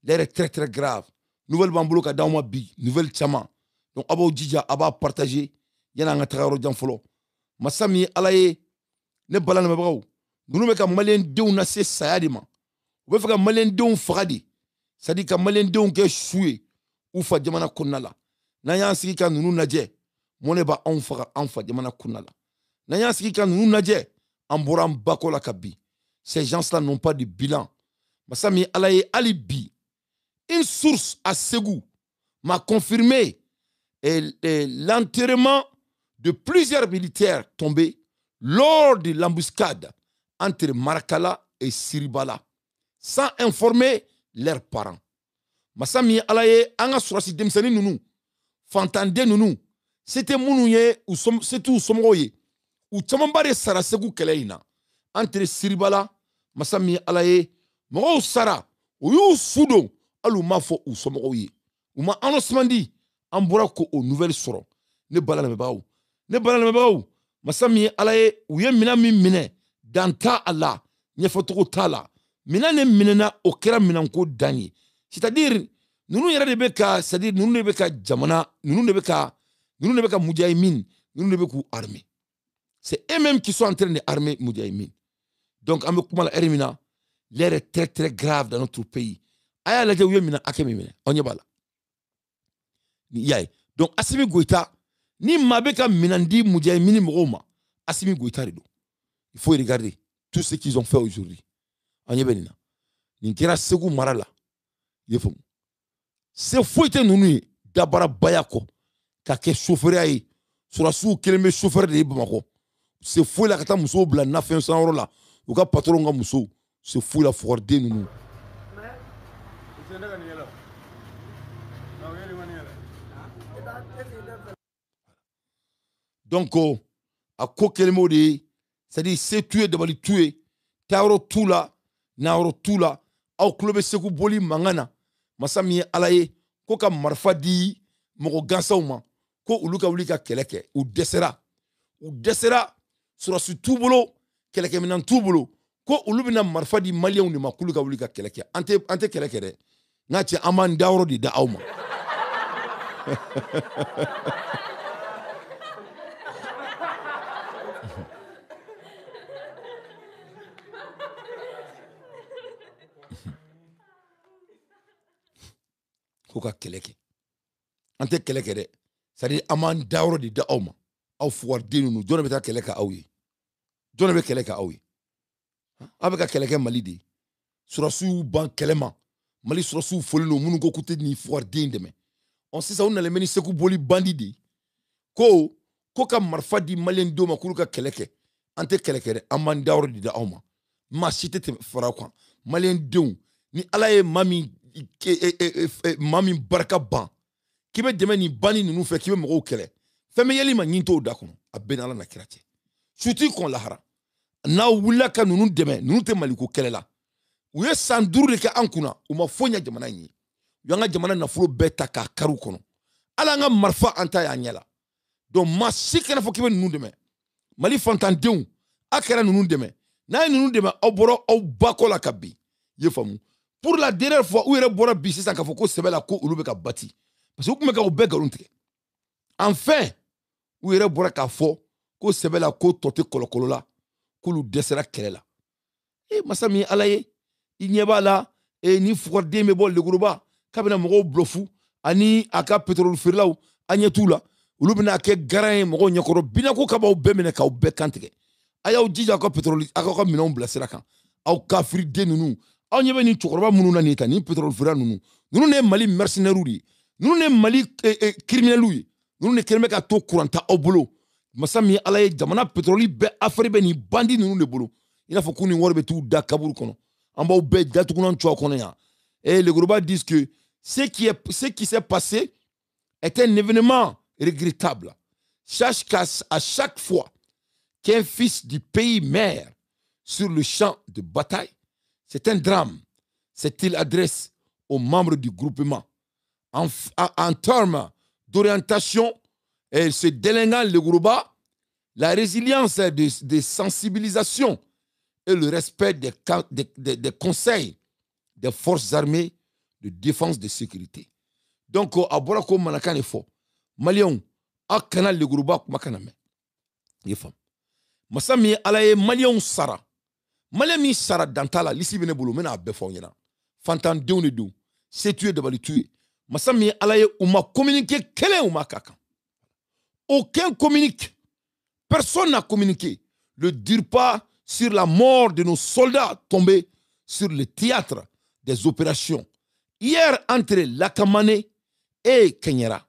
L'air est très très grave. Nouvelle bambolo ka dauma bi, nouvelle chama. Donc abo djidja aba partager yana nga tagaro janfolo. Masami alaye ne balane bao nunu be ka malien dew na se sayadi ma. Ou be ka malien dew fagadi. C'est-à-dire ka malien dew ke choué ou fa jamana konnala. Na yan sigi ka nunu naje. Mone ba anfa jamana konnala. Na yan sigi ka nunu naje. Amboram bakola kabi. Ces gens-là n'ont pas de bilan. Masami alaye alibi. Une source à Ségou m'a confirmé l'enterrement de plusieurs militaires tombés lors de l'embuscade entre Marakala et Siribala, sans informer leurs parents. Masami alaye anga surasi demsani nunu, fantande nunu, c'était mounouye ou c'est tout somroye, ou tchamambare sara Ségou keleina, entre Siribala, Masami alaye, moro sara, ou yu fudo, alou ma fo ou somroye, ou ma annosmandi, ambura ko o nouvelle soro, ne balane mebaou, Masami alaye, ou ye mina mi mine, danta ala, nye fotoko tala, mina ne minena okera minanko danye. C'est-à-dire, nous yere de beka, c'est-à-dire, nous ne beka jamana, nous ne beka Moudjaïmin, nous ne beka armée. C'est eux-mêmes qui sont en train d'armer Moudjaïmin. Donc, l'air est très très grave dans notre pays. Aya la jaouye mina akemi mine, on y bala. Donc, Assimi Goïta, ni mabeka minandi Moudjaïmin mroma, Assimi Goïta rido. Il faut regarder tout ce qu'ils ont fait aujourd'hui. On y benina. Ninkera Ségou marala. C'est fouette nous d'abara bayako. Kake chauffeur aïe. Sur la sous keleme chauffeur de Bamako. C'est fou la kata muso bla na fin sans rola. Ou ka patron nga muso. C'est fou la forde nous. Donc, à quoi kelemo de, c'est-à-dire c'est tuer de bali tuer. Tauro tula, nauro tula. Au club Ségou boli mangana. Masami alaye ko ka marfa di mogo gansauma ko uluka ulika keleke ou desera sur su tubulo keleke minan tubulo ko ulubina marfa di malien ni makuluka ulika keleke ante keleke de ngati aman dawro di da awma koka keleke ante keleke de c'est-à-dire aman dawro di da awma aw fuwar denu nu jona beta keleka awye jona be keleka awye abeka keleke mali de surasu ban kelema mali surasu folino munu ko kute ni fuwar den deme on sait ça on a les meni Ségou boli bandi de ko ka marfa di malien do ma kuluka keleke ante keleke de aman dawro di da awma ma cité te fara kwa malien don ni alaye mami baraka ban kibe deme ni bani nunu fe kibe mogo kele feme yeli ma nyinto da kono abenala na kirate suti kon lahara na wula ka nunu deme nunu te maliko kele la uye sanduru ke ankuna uma fonya jamana nyi yanga jamana na fulo beta ka karu kono ala nga marfa anta ya nyela donc ma sikena fo kibe nunu deme mali fantandew akera nunu deme na nunu deme oboro o bakola kabi yefamu. Pour la dernière fois où il y a un bisi sans qu'il faut que sebela ko ulube ka bati parce que vous me ka enfin où il y a un fo ko sebela ko tote kolokolo la ko lu desera kelela masami alaye il n'y a pas là et ni forde me bol le grouba kabina mo blofu ani aka pétrole firlaw anyetula ulubina ke garan mo nyakoro bina ko kaba ubemene ka ube kantike ayaw jija ko pétrole aka ko minon blasera kan aw kafri de nunu aw nyebe ni chokoroba munu na neta ni pétrole fira nunu ne mali mercenaires ri nunu ne mali criminels ri nunu ne kelme ka to couranta obolo masami alaye jamana pétrole be afri be ni bandi nunu ne bolo ina fo kuni worbe tu da kaburu kono amba be datu kunan chwa kono ya et les Gourouba disent que ce qui s'est passé est un événement regrettable. Sache qu'à chaque fois qu'un fils du pays meurt sur le champ de bataille, c'est un drame. C'est-il adresse aux membres du groupement. En termes d'orientation, ce délinquant le Gourouba, la résilience des sensibilisations et le respect des conseils des forces armées de défense de sécurité. Donc, à Borako Manakan est fort. Malion, à Canal le Gourouba, Makaname. Il femme. Masami alaye Malion Sara. Maliami Sara Dantala, l'ici vene boulot, mena Befongena. Fantan Deunedou, c'est tué de bali tué. Masami alaye ou m'a communiqué, quel est ou m'a kakan? Aucun communique. Personne n'a communiqué. Ne dire pas sur la mort de nos soldats tombés sur le théâtre des opérations. Hier, entre Lakamane et Kanyara,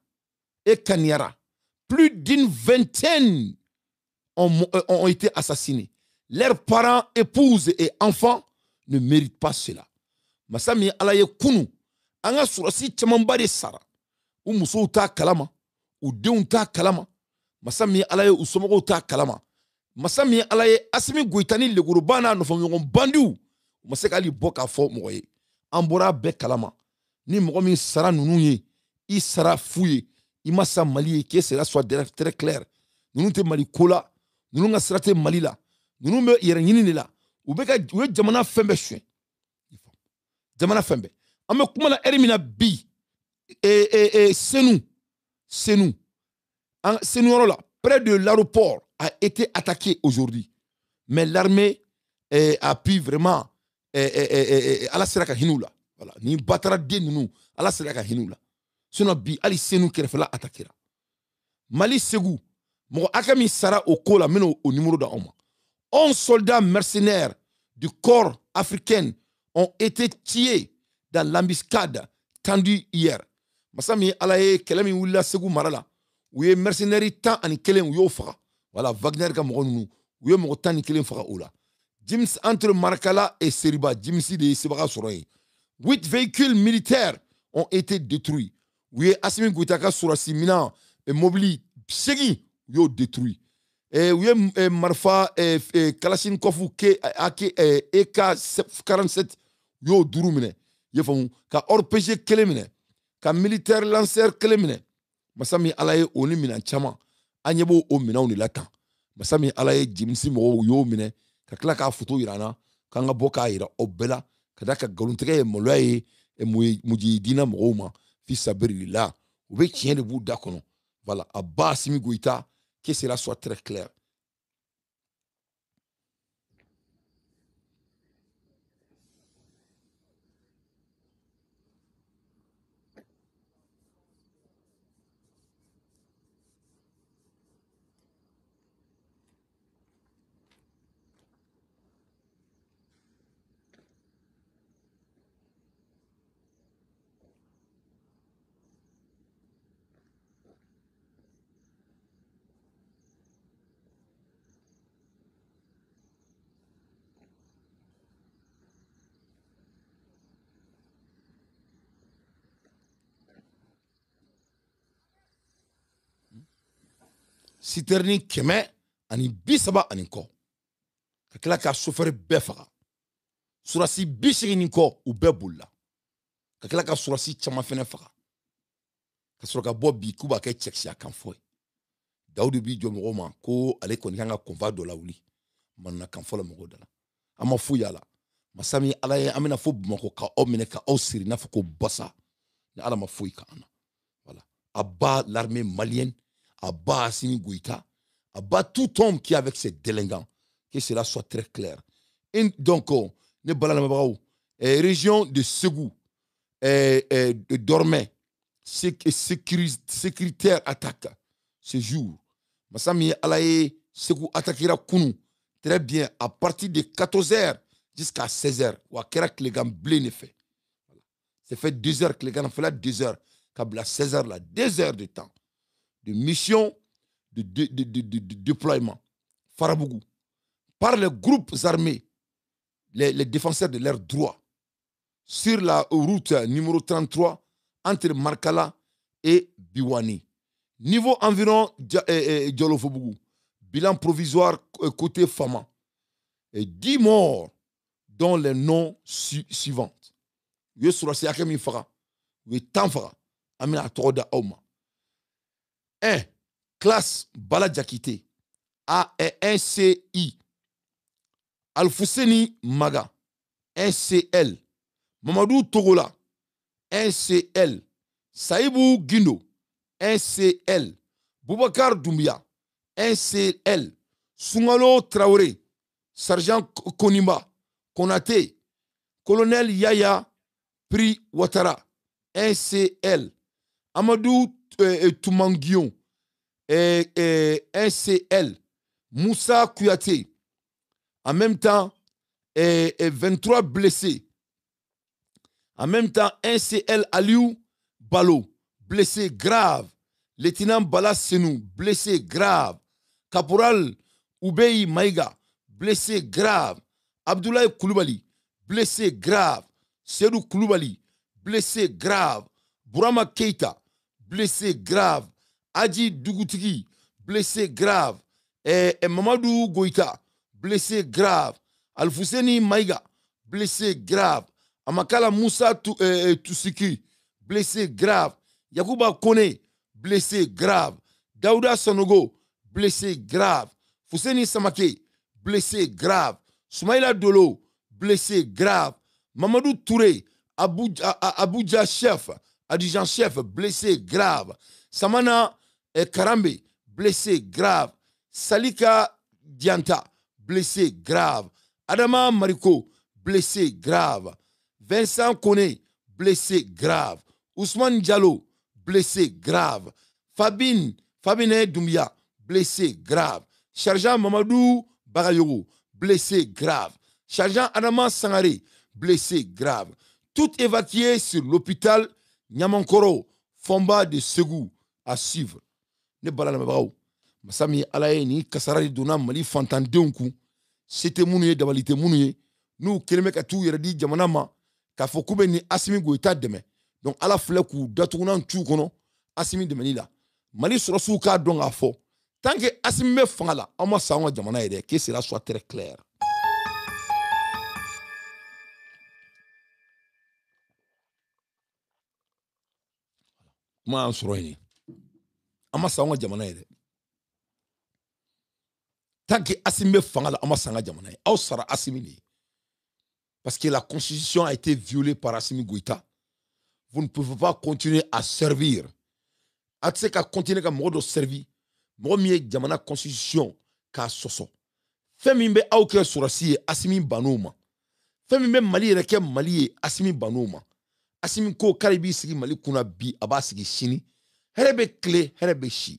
plus d'une vingtaine ont été assassinés. Leurs parents, épouses et enfants ne méritent pas cela. Masami alaye kunu, anga surasi chamambari sara, ou muso ta kalama, ou deun ta kalama, masami alaye usomogo ta kalama, masami alaye asimi goitani le Gourubana no fami bandu, maseka ali boka fo moye, ambora be kalama, ni mogomi sara nunye, i sara fouye, i massa mali que cela soit très clair. Nous te mali kola, nous nga srate mali la, nous me yerenyini la, ou beka ou jamana fembe chien. Jamana fembe. Ame kumana erimina bi c'est nous. Là, près de l'aéroport a été attaqué aujourd'hui. Mais l'armée a pu vraiment à la seraka hinoula. Voilà, ni batara de nous à la seraka hinoula. Sinon bi ali c'est nous qui refela attaquer. Mali Ségou, mon akami sara au kola meno au numéro d'Aoma. 11 soldats mercenaires du corps africain ont été tués dans l'embuscade tendue hier. Masami alaye kelemi willa Ségou marala. Ouye mercenaires tant ani kelen yo fara. Voilà Wagner ka mo nunu. Ouye mo tan ni kelen fara ola. James entre Markala et Seriba, Jimsi de Sebara Soroye. 8 véhicules militaires ont été détruits. Ouye Assimi Goutaka Surasi Mina et Mobili Segi yo détruit. Et ouye Marfa Kalashnikov ke AK-47 yo durumine. Yefon ka RPG kelemine. Ka militaire lanceur kelemine. Masami alaye oni mina chama. Anyebo o mina oni latan. Masami alaye Jimsi mo yo mine. Ka kila ka photo irana. Kanga boka ira obela. Kadaka galuntege moloye e mujidina mouma. Fi sabiri la. Oube tient debout d'akono. Voilà. Abba Assimi Goïta. Que cela soit très clair. Siterni keme ani bisaba ani ko. Kakila ka chauffeur befaga. Surasi bishiri ni ko u bebulla. Kakila ka surasi chama fene faga. Kasuraka bobi kuba ke cheksi akanfoy. Daoudi bi jomroma ko ale koni kanga konva do la wuli. Manna kanfola mo dala. Ama fuya la. Masami alaye amina fo mako ka omine ka osiri na foko bossa. Ni ala ma fuy ka ana. Voilà. Abat l'armée malienne. Abat Assimi Goïta, abat tout homme qui est avec ces délinquants, que cela soit très clair. Et donc, région de Ségou, de Dormé, sécuritaire attaque ce jour. Masami Alaye Ségou attaquera Kounou, très bien, à partir de 14h jusqu'à 16h. Ou à Kerak les gars blé ne fait. C'est fait 2 heures que les gars ont fait là 2 heures. Kabla 16h là, 2 heures de temps. De mission de déploiement, Farabougou, par les groupes armés, les défenseurs de leurs droits, sur la route numéro 33, entre Markala et Biwani. Niveau environ Djolofobougou, bilan provisoire côté Fama. Et 10 morts, dont les noms suivants. Yo surasi akemi fara. Yo tanfara. Amina toroda auma. 1. Classe Bala Diakité. A1CI. Alfousseni Maga. 1CL. Mamadou Togola. 1CL. Saïbou Guindo. 1CL. Boubacar Doumbia. 1CL. Sungalo Traoré. Sergent Konimba. Konate. Colonel Yaya Pri Ouattara. 1CL. Amadou Toumanguion. 1CL. Moussa Kouyaté. En même temps, 23 blessés. En même temps, 1CL Aliou Balo, blessé grave. Lieutenant Bala Senou, blessé grave. Caporal Oubey Maïga, blessé grave. Abdoulaye Koulibaly, blessé grave. Sedou Koulibaly, blessé grave. Bourama Keita, blessé grave. Adji Dougoutigi, blessé grave. Mamadou Goïta, blessé grave. Alfousseni Maïga, blessé grave. Amakala Moussa Toussiki, blessé grave. Yakouba Kone, blessé grave. Daouda Sanogo, blessé grave. Fousseni Samake, blessé grave. Soumaïla Dolo, blessé grave. Mamadou Touré, Abuja chef, Adijan chef, blessé grave. Samana Karambe, blessé grave. Salika Dianta, blessé grave. Adama Mariko, blessé grave. Vincent Kone, blessé grave. Ousmane Diallo, blessé grave. Fabine Doumbia, blessé grave. Sergent Mamadou Bagayogo, blessé grave. Sergent Adama Sangare, blessé grave. Tout évacué sur l'hôpital Nyamankoro, Fomba de Segou, à suivre. Ne balana mabao. Masami alaye ni kasarari dona mali fantandenku. C'était mounuye dabalite mounuye. Nous keleme ka tu yeradi jamanama ka fokube ni Assimi Goïta deme. Donc ala fleku datounan tu kono Assimi de Manila. Mali sorosu ka don a fo. Tant que Assimi me fangala, ama sawa jamana ede que cela soit très clair. Ma soroini. Ama sawa jamana ede. Tant que Assimi me fangala, ama sawa jamana ede. Aw sara Assimi ni. Parce que la constitution a été violée par Assimi Goïta. Vous ne pouvez pas continuer à servir. Atse ka continuer à mode servir. Mo mi jamana constitution ka soso. Femimbe auke surasi Assimi Banoma. Femimbe Mali reke Mali Assimi Banoma. Assimi ko karibi sigi Mali kuna bi abasigi shini. Herebe clé herebe shi.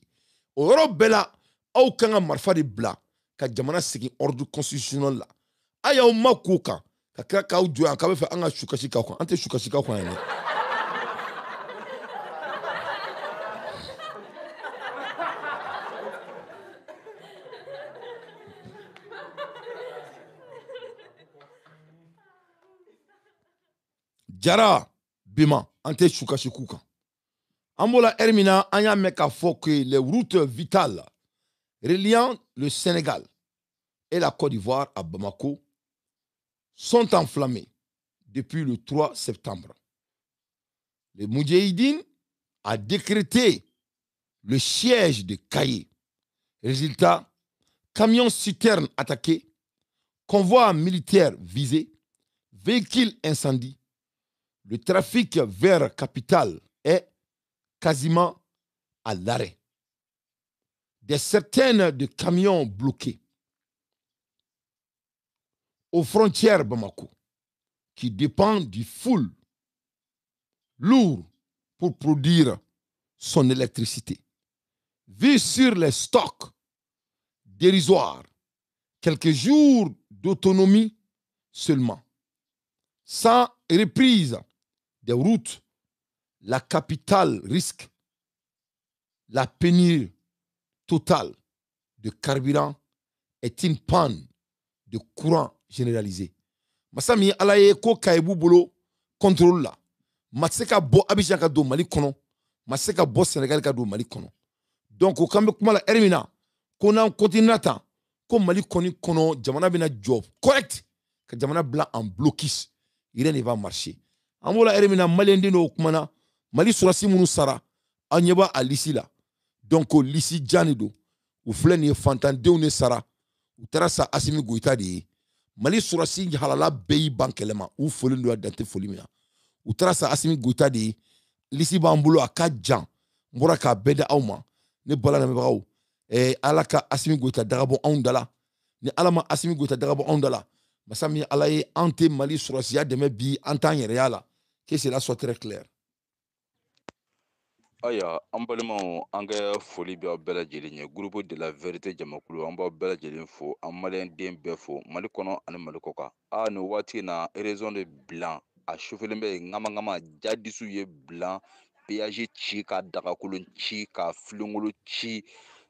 Oro bela au kanga marfa de bla ka jamana sigi ordre constitutionnel la. Aya o makuka ka kaka u joa ka be fa anga shukashika ko ante shukashika ko ene. Jara Bima, ante Choukachikouka. Ambola Hermina, anya meka que les routes vitales reliant le Sénégal et la Côte d'Ivoire à Bamako sont enflammées depuis le 3 septembre. Le Moudjahidine a décrété le siège de Kaye. Résultat, camions citernes attaqués, convois militaires visés, véhicules incendiés. Le trafic vers capitale est quasiment à l'arrêt. Des centaines de camions bloqués aux frontières Bamako, qui dépend du fuel lourd pour produire son électricité. Vu sur les stocks dérisoires, quelques jours d'autonomie seulement, sans reprise des routes, la capitale risque la pénurie totale de carburant et une panne de courant généralisée. Masami alaye ko kaibu bolo contrôle la. Maseka bo Abidjan ka do Mali kono, maseka bo Sénégal ka do Mali kono. Donc au kambe kuma la Hermina, ko n'an continue tan ko Mali kɔni kɔnɔ jamana bɛna jɔ correct ka jamana bila en blocus rien ne va marcher an b'o la heure min na maliyɛn den dɔw kumana Mali sɔrɔdasi minnu sara an ɲɛ b'a lisi la donc lisi jan de don u filɛ nin ye fantandenw de sara u taara sa Asimi Goïta de ye Mali sɔrɔdasi halala bɛɛ y'i ban kɛlɛ ma u folen don a dan tɛ foli min na u taara sa Asimi Goïta de ye lisi b'an bolo a ka jan n bɔra k'a bɛɛ da aw ma ne bala lamɛnbagaw ala ka Asimi Goïta dagabɔ anw da la ni ala ma Asimi Goïta dagabɔ anw da la masa min ala ye an tɛ Mali sɔrɔdasiya dɛmɛ bi an t'an yɛrɛya la que cela soit très clair.
Aya an balimaw an ka foli bɛ aw bɛɛ lajɛlen ye groupe de la vérité jamakulu an b'aw bɛɛ lajɛlen fo an maliyɛn den bɛɛ fo Mali kɔnɔ ani Mali kɔ kan nin waati in na région de Bilan a sufɛlen bɛ ŋama jadisiw ye Bilan péage ci ka dagakolon ci ka filenkolo ci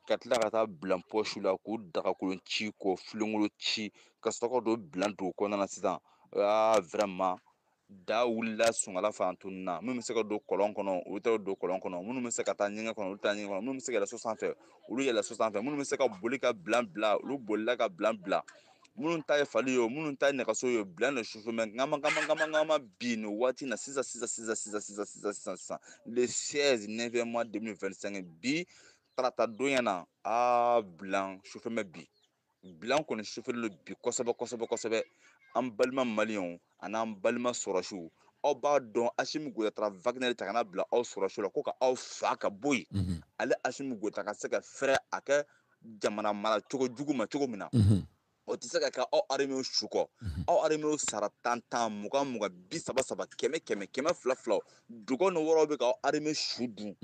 ka tila ka taa Bilan poche la k'u dagakolon ci k'o filenkolo ci ka sɔrɔ ka don Bilan dugu kɔnɔna na sisan vraiment da wulila Sunkala fan tunun na minnu bɛ se ka don kɔlɔn kɔnɔ olu tɛ don kɔlɔn kɔnɔ minnu bɛ se ka taa ɲɛgɛn kɔnɔ olu taa ɲɛgɛn kɔnɔ minnu bɛ se ka yɛlɛ so sanfɛ olu yɛlɛ so sanfɛ minnu bɛ se ka boli ka Bilan bila olu bolila ka Bilan bila minnu ta ye fali ye o minnu ta ye nɛgɛso ye Bilan de susu mɛ ŋama bi nin waati na sisan le 16 9 mois 2025 bi tarata donya na Bilan sufɛmɛ bi Bilan kɔni sufɛlen don bi kosɛbɛ an balima maliyɛnw an'an balima sɔrɔsiw aw b'a dɔn Asimi Goïta taara Wagner ta ka na bila aw sɔrɔsiw la ko ka aw fa ka bɔ yen ale Asimi Goïta ka se ka fɛrɛ a kɛ jamana mara cogo jugu ma cogo min na o tɛ se ka kɛ aw armée su kɔ aw armée sara 10 20 30 100 200 dugaw ni wɔɔrɔw bɛ ka aw armée su dun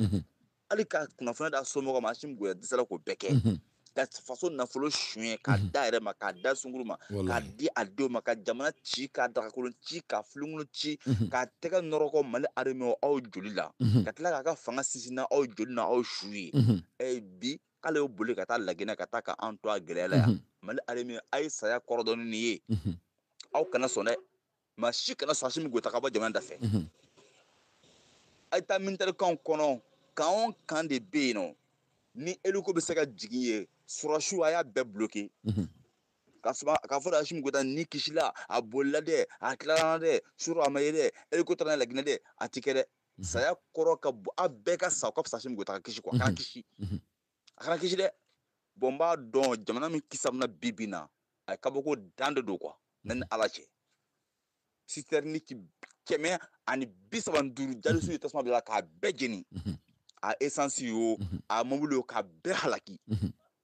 hali ka kunnafoni da somɔgɔw ma Asimi Goïta dɛsɛra k'o bɛɛ kɛ ka faso nafolo suɲɛ k'a da yɛrɛ ma k'a da sunkuru ma k'a di a denw ma ka jamana ci k'a dagakolon ci k'a filenkolo ci k'a tɛgɛ nɔrɔkɔ Mali armée aw joli la ka tila k'a ka fanga sinsin na aw joli na aw su ye bi k'ale y'o boli ka taa Laginɛ ka taa k'an to a gɛlɛya la yan Mali armée a ye saya kɔrɔdɔni nin ye aw kana sɔn dɛ maa si kana sɔn Asimi Goïta ka bɔ jamana da fɛ a ye taa militaire camp kɔnɔ camp o camp de bɛ yen nɔ ni hélico bɛ se ka jigin ye sɔrɔsiw a y'a bɛɛ bloqué k'a fɔ de Asimi Goïta ni kisila a bolila dɛ a tilala dɛ suro a ma ye dɛ hélico taara n'a Laginɛ dɛ a tɛ kɛ dɛ saya kɔrɔ ka bon a bɛɛ ka sa o ka fisa Asimi Goïta ka kisi quoi a kana kisi a kana kisi dɛ bon n b'a dɔn jamana min kisa bɛna bi na a ye kabako dan de don quoi ne ni ala cɛ citerne 135 jalisiw ye tasuma bila k'a bɛɛ jeni a essence yo a mobile yo k'a bɛɛ halaki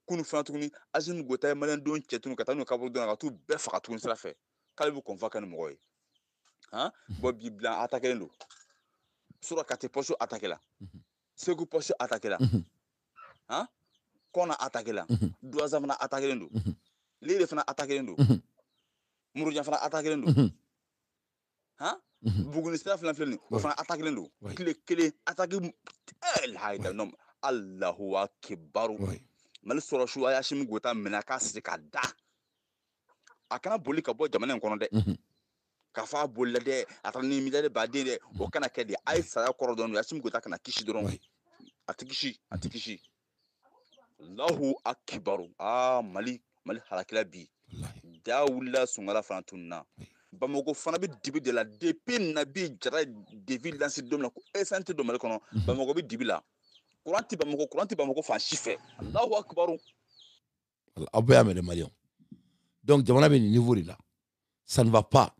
kunu fana tuguni Asimi Goïta ye maliyɛndenw cɛ tuguni ka taa n'u kaburu dɔn na ka t'u bɛɛ faga tuguni sira fɛ k'ale bɛ kɔnfa kɛ ni mɔgɔ ye bon bi Bilan attaqué don Sura Kate poche attaqué la Segu poche attaqué la Kɔna attaqué la Douaza fana attaqué don Lere fana attaqué don Murujan fana attaqué don Buguni sira fana filɛ nin o fana attaqué don tile kelen attaqué hayda nom Allahu akibaru Mali sɔrɔsiw a ye Asimi Goïta minɛ a k'a siri k'a da a kana boli ka bɔ jamana in kɔnɔ dɛ k'a fɔ a bolila dɛ a taara ni militaire baden dɛ o kana kɛ de a ye saya kɔrɔ dɔn Asimi Goïta kana kisi dɔrɔn a tɛ kisi Allahu akibaru Mali halakila bi da wulila Sunkala fana tunun na Bamako fana bɛ dibi de la depuis Nabi Jara défi lancé don min na ko essence tɛ don Mali kɔnɔ Bamako bɛ dibi la courant tɛ Bamako fan si fɛ Allahu akibaru
aw bɛɛ y'a mɛn dɛ maliyɛnw donc jamana bɛ nin niveau de la ça ne va pas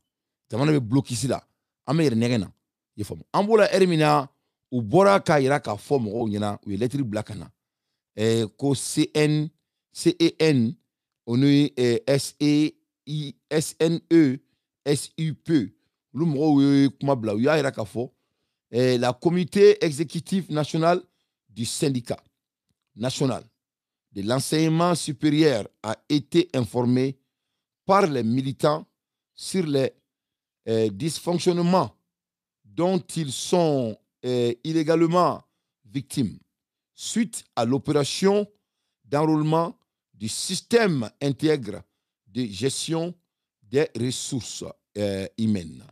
jamana bɛ blocus la an bɛ yɛrɛ nɛgɛn na i ye faamu an b'o la heure min na u bɔra k'a jira k'a fɔ mɔgɔw ɲɛna u ye lettre bila ka na ko CEN o ni SNE SUP olu mɔgɔw ye kuma bila u y'a jira k'a fɔ la comité exécutif national du syndicat national de l'enseignement supérieur a été informé par les militants sur les dysfonctionnements dont ils sont illégalement victimes suite à l'opération d'enrôlement du système intègre de gestion des ressources humaines.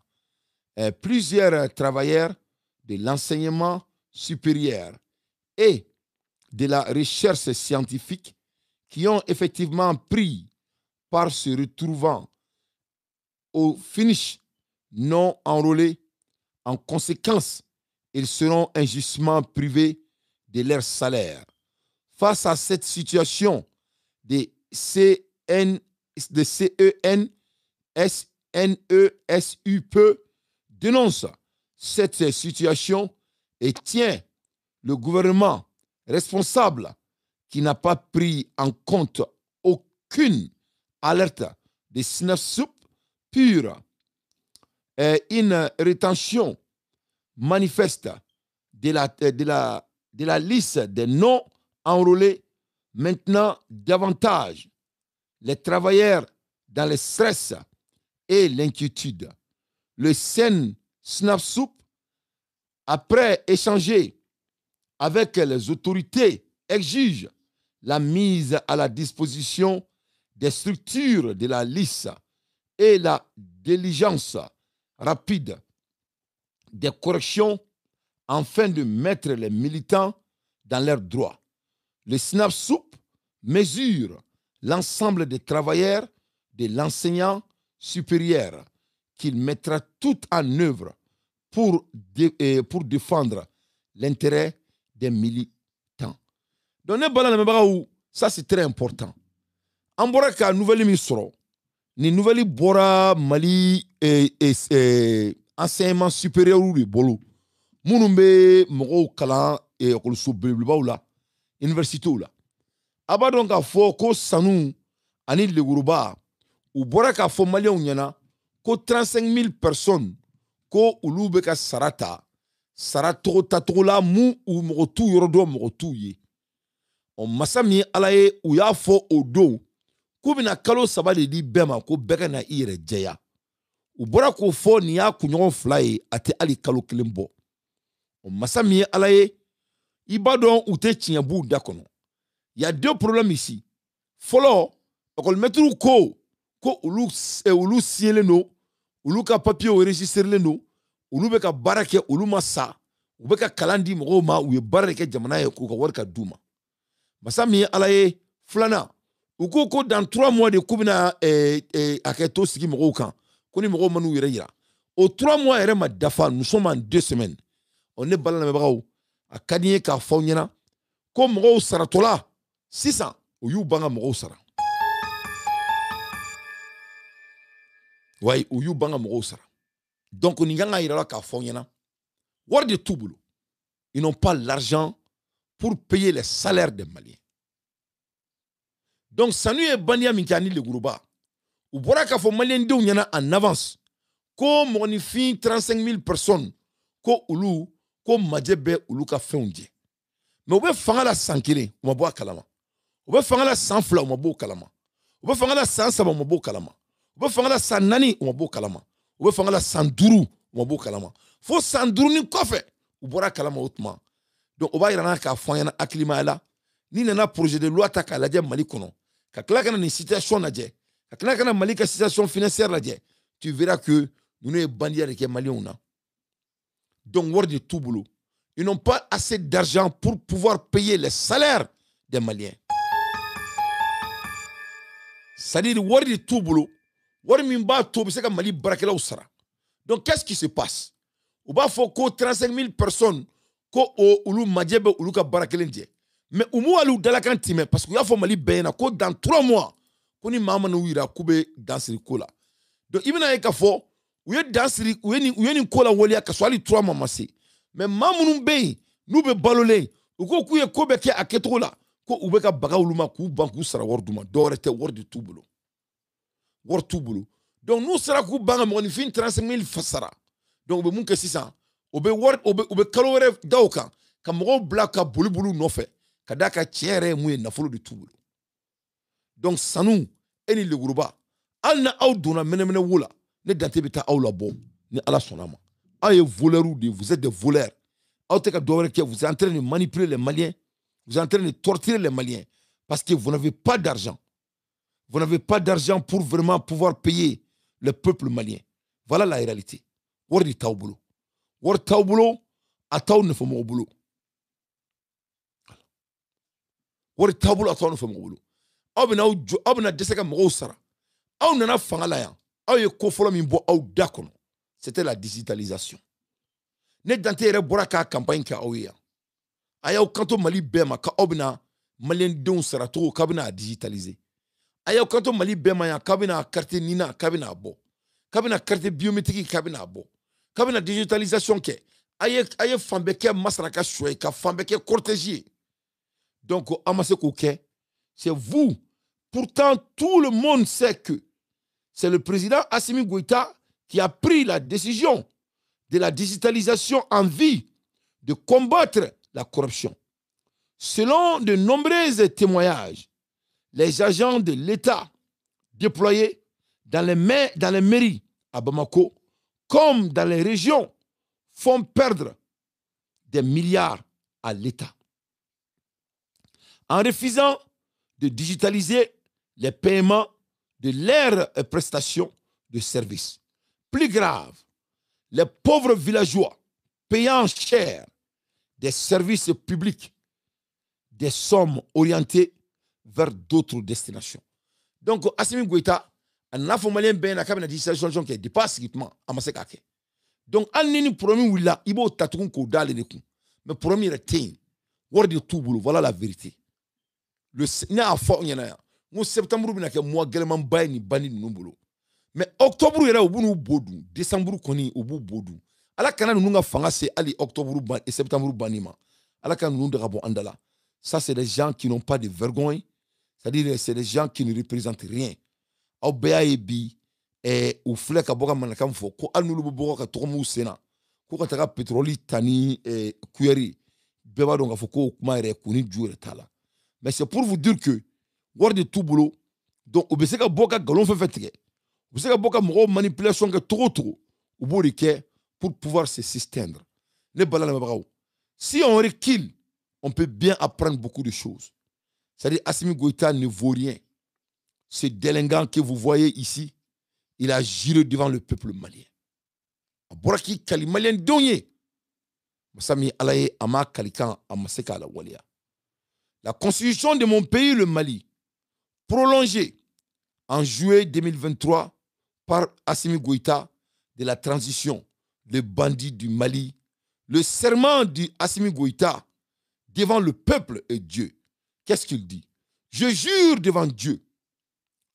Plusieurs travailleurs de l'enseignement supérieur et de la recherche scientifique qui ont effectivement pris par se retrouvant au finish non enrôlés. En conséquence, ils seront injustement privés de leur salaire. Face à cette situation, des CENSNESUP dénonce cette situation et tient le gouvernement responsable qui n'a pas pris en compte aucune alerte de SNAPSUP pure et une rétention manifeste de la liste des non enrôlés. Maintenant davantage les travailleurs dans le stress et l'inquiétude. Le SNAPSUP, après échanger avec les autorités, exige la mise à la disposition des structures de la liste et la diligence rapide des corrections afin de mettre les militants dans leurs droits. Le SNAPSUP mesure l'ensemble des travailleurs de l'enseignant supérieur qu'il mettra tout en œuvre pour défendre l'intérêt des militants. Donc, ça c'est très important. En Boraka, nouvelle émission, ni nouvelle Bora Mali enseignement supérieur ou le bolo. Mounumbe Moro Kala et Okolusu Belbaula, université là. Aba donc a fo ko sanu ani le Guruba ou Boraka fo Mali nyana ko 35 000 personnes ko ulube ka sarata sarato tatola mu ou motu yorodo motu ye. On masami alaye ou ya fo odo ko bina kalo sabali di bema ko beka na ire jeya. U bɔra k'o fɔ nin y'a kunɲɔgɔn fila ye a tɛ hali kalo kelen bɔ. O masa min ye Ala ye, i b'a dɔn u tɛ tiɲɛ b'u da kɔnɔ. Il y a deux problèmes ici. Fɔlɔ, école-maîtres ko olu signelen don, olu ka papier enregistrelen don, olu bɛ ka baara kɛ, olu ma sa, u bɛ ka kalan di mɔgɔw ma, u ye baara de kɛ jamana ye k'u ka wari ka d'u ma. Masa min ye Ala ye, filanan, u ko dans 3 mois de k'u bɛna a kɛ to sigi mɔgɔw kan. Au 3 mois, nous sommes en 2 semaines. On est balan à Kadien ka Fonyana. Comme Moro Saratola, 600, ou you banga Moro Sara. Oui, ou you banga Moro Sara. Donc, on y a un ka Fonyana. War de tout boulot. Ils n'ont pas l'argent pour payer les salaires des Maliens. Donc, ça nous est bandia Minkani le Gourouba. Ou bora ka fo malien de nyana en avance ko monifin 35 000 personnes ko ulu ko majebe ulu ka feunje mais obe fanga la sankele o mabo kalama obe fanga la sanfla o mabo kalama obe fanga la sansaba o mabo kalama obe fanga la sanani o mabo kalama obe fanga la sanduru o mabo kalama fo sanduru ni kofe u bora kalama otma donc oba irana ka fanya akilima la ni nana projet de loi ta ka la Mali kono ka klaka na ni situation na je quand on a Mali la situation financière là, tu verras que nous sommes bandits avec les Maliens. Donc, word de tout boulot. Ils n'ont pas assez d'argent pour pouvoir payer les salaires des Maliens. C'est-à-dire, word de tout boulot. Word mimba tout, c'est que Mali barakela ou sara. Donc, qu'est-ce qui se passe? Ou ba faut que 35 000 personnes ko ou madjebe ou ka barakelendje. Mais ou mou alou dalakan time parce que y a faut Mali bena ko dans 3 mois. Koni mama no wira kube dansiri kola. Donc ibina eka fo uye dansiri uye ni kola wolia kaswali 3 mama se. Mais mamu be nou be balole uko kuye kobe ke aketro la ko ubeka baga uluma ku banku sara worduma dorete word tout boulot. Word tout boulot. Donc nous sera ku banga mo ni fin 35 000 fasara. Donc be munke 600 obe word obe kalore dawka kamro blaka bulubulu no fe kadaka tiere mu na folo de tout boulot. Donc, Sanou, eni le Gourouba, alna au dona menemene woula, ne dante bita au la bon, ne ala sonama. Aye voleur ou de, vous êtes des voleurs. Vous êtes en train de manipuler les Maliens, vous êtes en train de torturer les Maliens, parce que vous n'avez pas d'argent. Vous n'avez pas d'argent pour vraiment pouvoir payer le peuple malien. Voilà la réalité. Wardi taouboulou. Wardi taouboulou, a taou ne fait mon boulot. Wardi taouboulou, a taou ne fait mon boulot. aw bena dɛsɛ ka mɔgɔw sara aw nana fanga la yan aw ye ko fɔlɔ min bɔ aw da kɔnɔ c'était la digitalisation ne Dante yɛrɛ bɔra k'a campagne kɛ aw ye yan a y'aw kanto Mali bɛɛ ma k'aw bena maliyɛndenw sara cogo k'a bena digitaliser a y'aw kanto Mali bɛɛ ma yan k'a bena carte nina k'a bena bɔ k'a bena carte biométrique k'a bena bɔ k'a bena digitalisation kɛ a ye fan bɛɛ kɛ masaraka suwa ye ka fan bɛɛ kɛ cortège ye donc an ma se k'o kɛ c'est vous. Pourtant, tout le monde sait que c'est le président Assimi Goïta qui a pris la décision de la digitalisation en vue de combattre la corruption. Selon de nombreux témoignages, les agents de l'État déployés dans les mairies à Bamako, comme dans les régions, font perdre des milliards à l'État. En refusant de digitaliser les paiements de leurs prestations de services. Plus grave, les pauvres villageois payant cher des services publics, des sommes orientées vers d'autres destinations. Donc, Assimi Goïta, en affomalien ben la cabinet digitalisation qui dépasse équipement à Masekake. Donc, en nini promis ou là, il faut tatouer qu'on dalle les coups. Mais promis retient, word de tout boulot, voilà la vérité. Le n'a fort n'y en a. Moi septembre bina ke mois geleman bay ni bani no bolo. Mais octobre yera obu no bodu, décembre koni obu bodu. Ala kana nous nga fanga c'est ali octobre ban et septembre banima. Ala kana nous de rabo andala. Ça c'est des gens qui n'ont pas de vergogne. C'est-à-dire c'est des gens qui ne représentent rien. Au BAEB et au flek aboka manakam fo ko al nulu boka ka to mu sena. Ko ka taka pétrole tani et kuyeri. Beba donc fo ko kuma re kuni jure tala. Mais c'est pour vous dire que war de tout boulot donc on peut boka galon fait vous savez boka mo manipulation que trop au bout de pour pouvoir se s'étendre les balles si on recule on peut bien apprendre beaucoup de choses. C'est-à-dire Assimi Goïta ne vaut rien. Ce délinquant que vous voyez ici, il a juré devant le peuple malien. Boraki kali malien donye masami alaye ama kalikan amaseka la walia. La constitution de mon pays, le Mali, prolongée en juillet 2023 par Assimi Goïta de la transition, le bandit du Mali, le serment d'Assimi Goïta devant le peuple et Dieu. Qu'est-ce qu'il dit? Je jure devant Dieu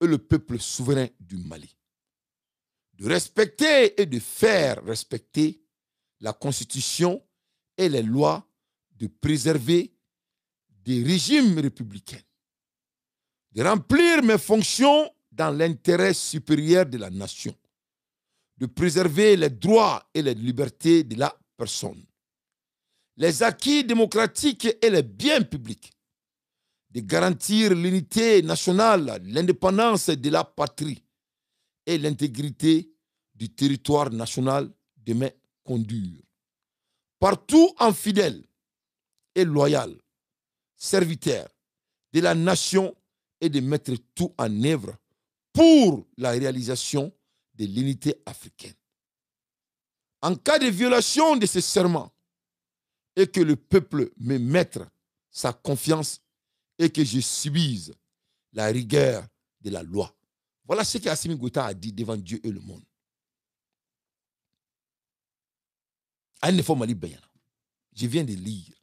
et le peuple souverain du Mali de respecter et de faire respecter la constitution et les lois, de préserver des régimes républicains, de remplir mes fonctions dans l'intérêt supérieur de la nation, de préserver les droits et les libertés de la personne, les acquis démocratiques et les biens publics, de garantir l'unité nationale, l'indépendance de la patrie et l'intégrité du territoire national de mes conduire. Partout en fidèle et loyal, serviteur de la nation et de mettre tout en œuvre pour la réalisation de l'unité africaine. En cas de violation de ce serment et que le peuple me mette sa confiance et que je subisse la rigueur de la loi. Voilà ce qu'Assimi Goïta a dit devant Dieu et le monde. Je viens de lire.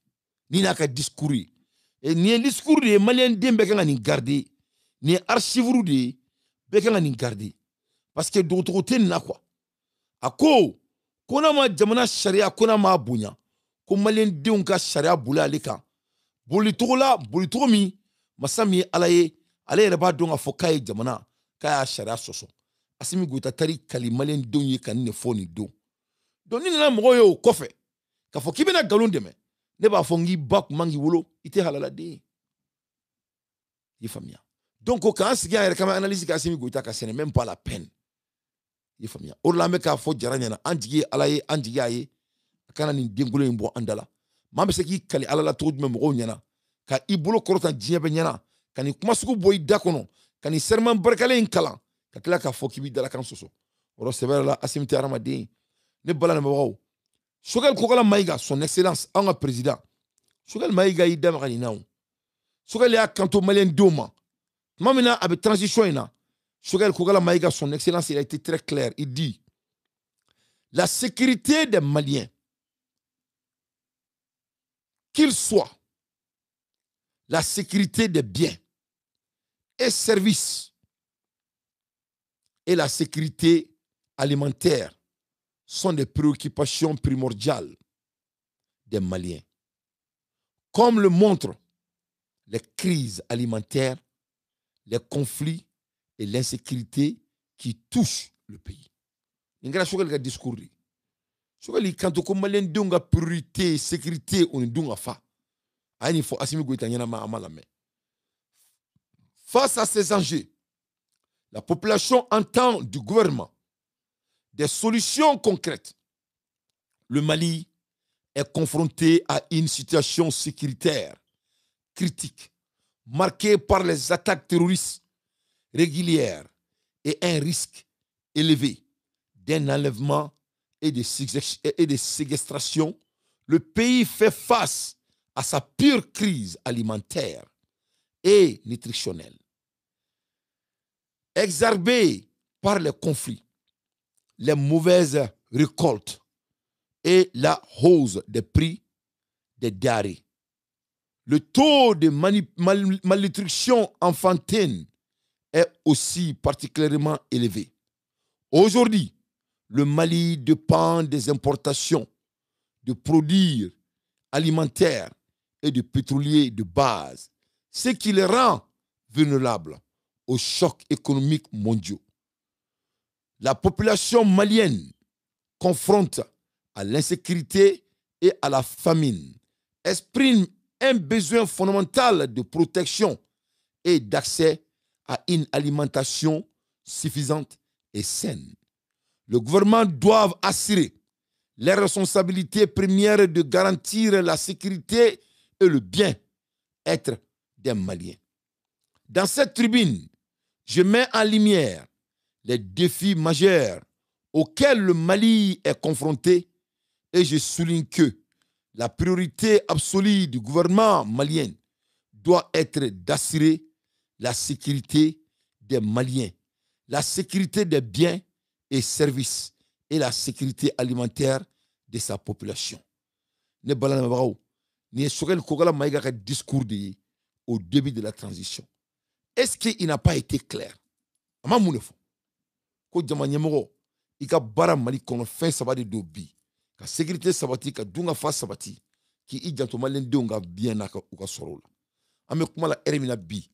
Ni n'a qu'à discourir. Et ni un discours de Malien d'Embekanga ni garder, ni un archive de Bekanga ni garder. Parce que d'autre côté, n'a quoi. A ko, kona ma jamana sharia, kona ma abunya, ko Malien d'Unka sharia boula leka. Bolitoro la, bolitoro mi, masami alaye, alaye reba donga fokaye jamana, kaya sharia soso. Assimi Goïta tari kali Malien donye kanine foni do. Donc ni na moko yo kofe, ka fo kibena galon deme. Ne ba fongi bak mangi wolo ite halala de yefamia donc quand sigi a kama analyse ka Assimi Goïta ka c'est même pas la peine yefamia or la me ka fo jaranya na anjigi alaye anjigi aye kana ni dengulo imbo andala mambe se ki kali alala to dum mo nyana ka ibulo korota jiebe nyana kani kuma suku boy dakono kani serman barkale kala ka kala ka fo kibi dala kan soso oro sebera Assimi tarama de ne bala na bawo Choguel Kokala Maïga, son excellence, en président. Choguel Maïga, il dame Raninaou. Choguel ya kanto malien doma. Mamina avec transition ina. Choguel Kogala Maïga, son excellence, il a été très clair. Il dit la sécurité des Maliens, qu'ils soient la sécurité des biens et services et la sécurité alimentaire sont des préoccupations primordiales des Maliens. Comme le montrent les crises alimentaires, les conflits et l'insécurité qui touchent le pays. Il y a un discours. Quand on a une priorité, sécurité, on a fa. Face à ces enjeux, la population entend du gouvernement des solutions concrètes. Le Mali est confronté à une situation sécuritaire critique, marquée par les attaques terroristes régulières et un risque élevé d'un enlèvement et de séquestration. Le pays fait face à sa pire crise alimentaire et nutritionnelle, exacerbée par les conflits, les mauvaises récoltes et la hausse des prix des denrées. Le taux de malnutrition enfantine est aussi particulièrement élevé. Aujourd'hui, le Mali dépend des importations de produits alimentaires et de pétroliers de base, ce qui les rend vulnérables aux chocs économiques mondiaux. La population malienne, confronte à l'insécurité et à la famine, exprime un besoin fondamental de protection et d'accès à une alimentation suffisante et saine. Le gouvernement doit assurer les responsabilités premières de garantir la sécurité et le bien-être des Maliens. Dans cette tribune, je mets en lumière les défis majeurs auxquels le Mali est confronté et je souligne que la priorité absolue du gouvernement malien doit être d'assurer la sécurité des Maliens, la sécurité des biens et services et la sécurité alimentaire de sa population. Ne balanabao, ni Sorel Kogala Maïga ka discours au début de la transition. Est-ce qu'il n'a pas été clair? Ama mounefo. Ko jamanyemoro, ika bara Mali kono fin sabati dobi. Ka sécurité sabati, ka dunga fa sabati, ki i janto malen dunga bien naka uka sorola. Ame kumala eremina bi,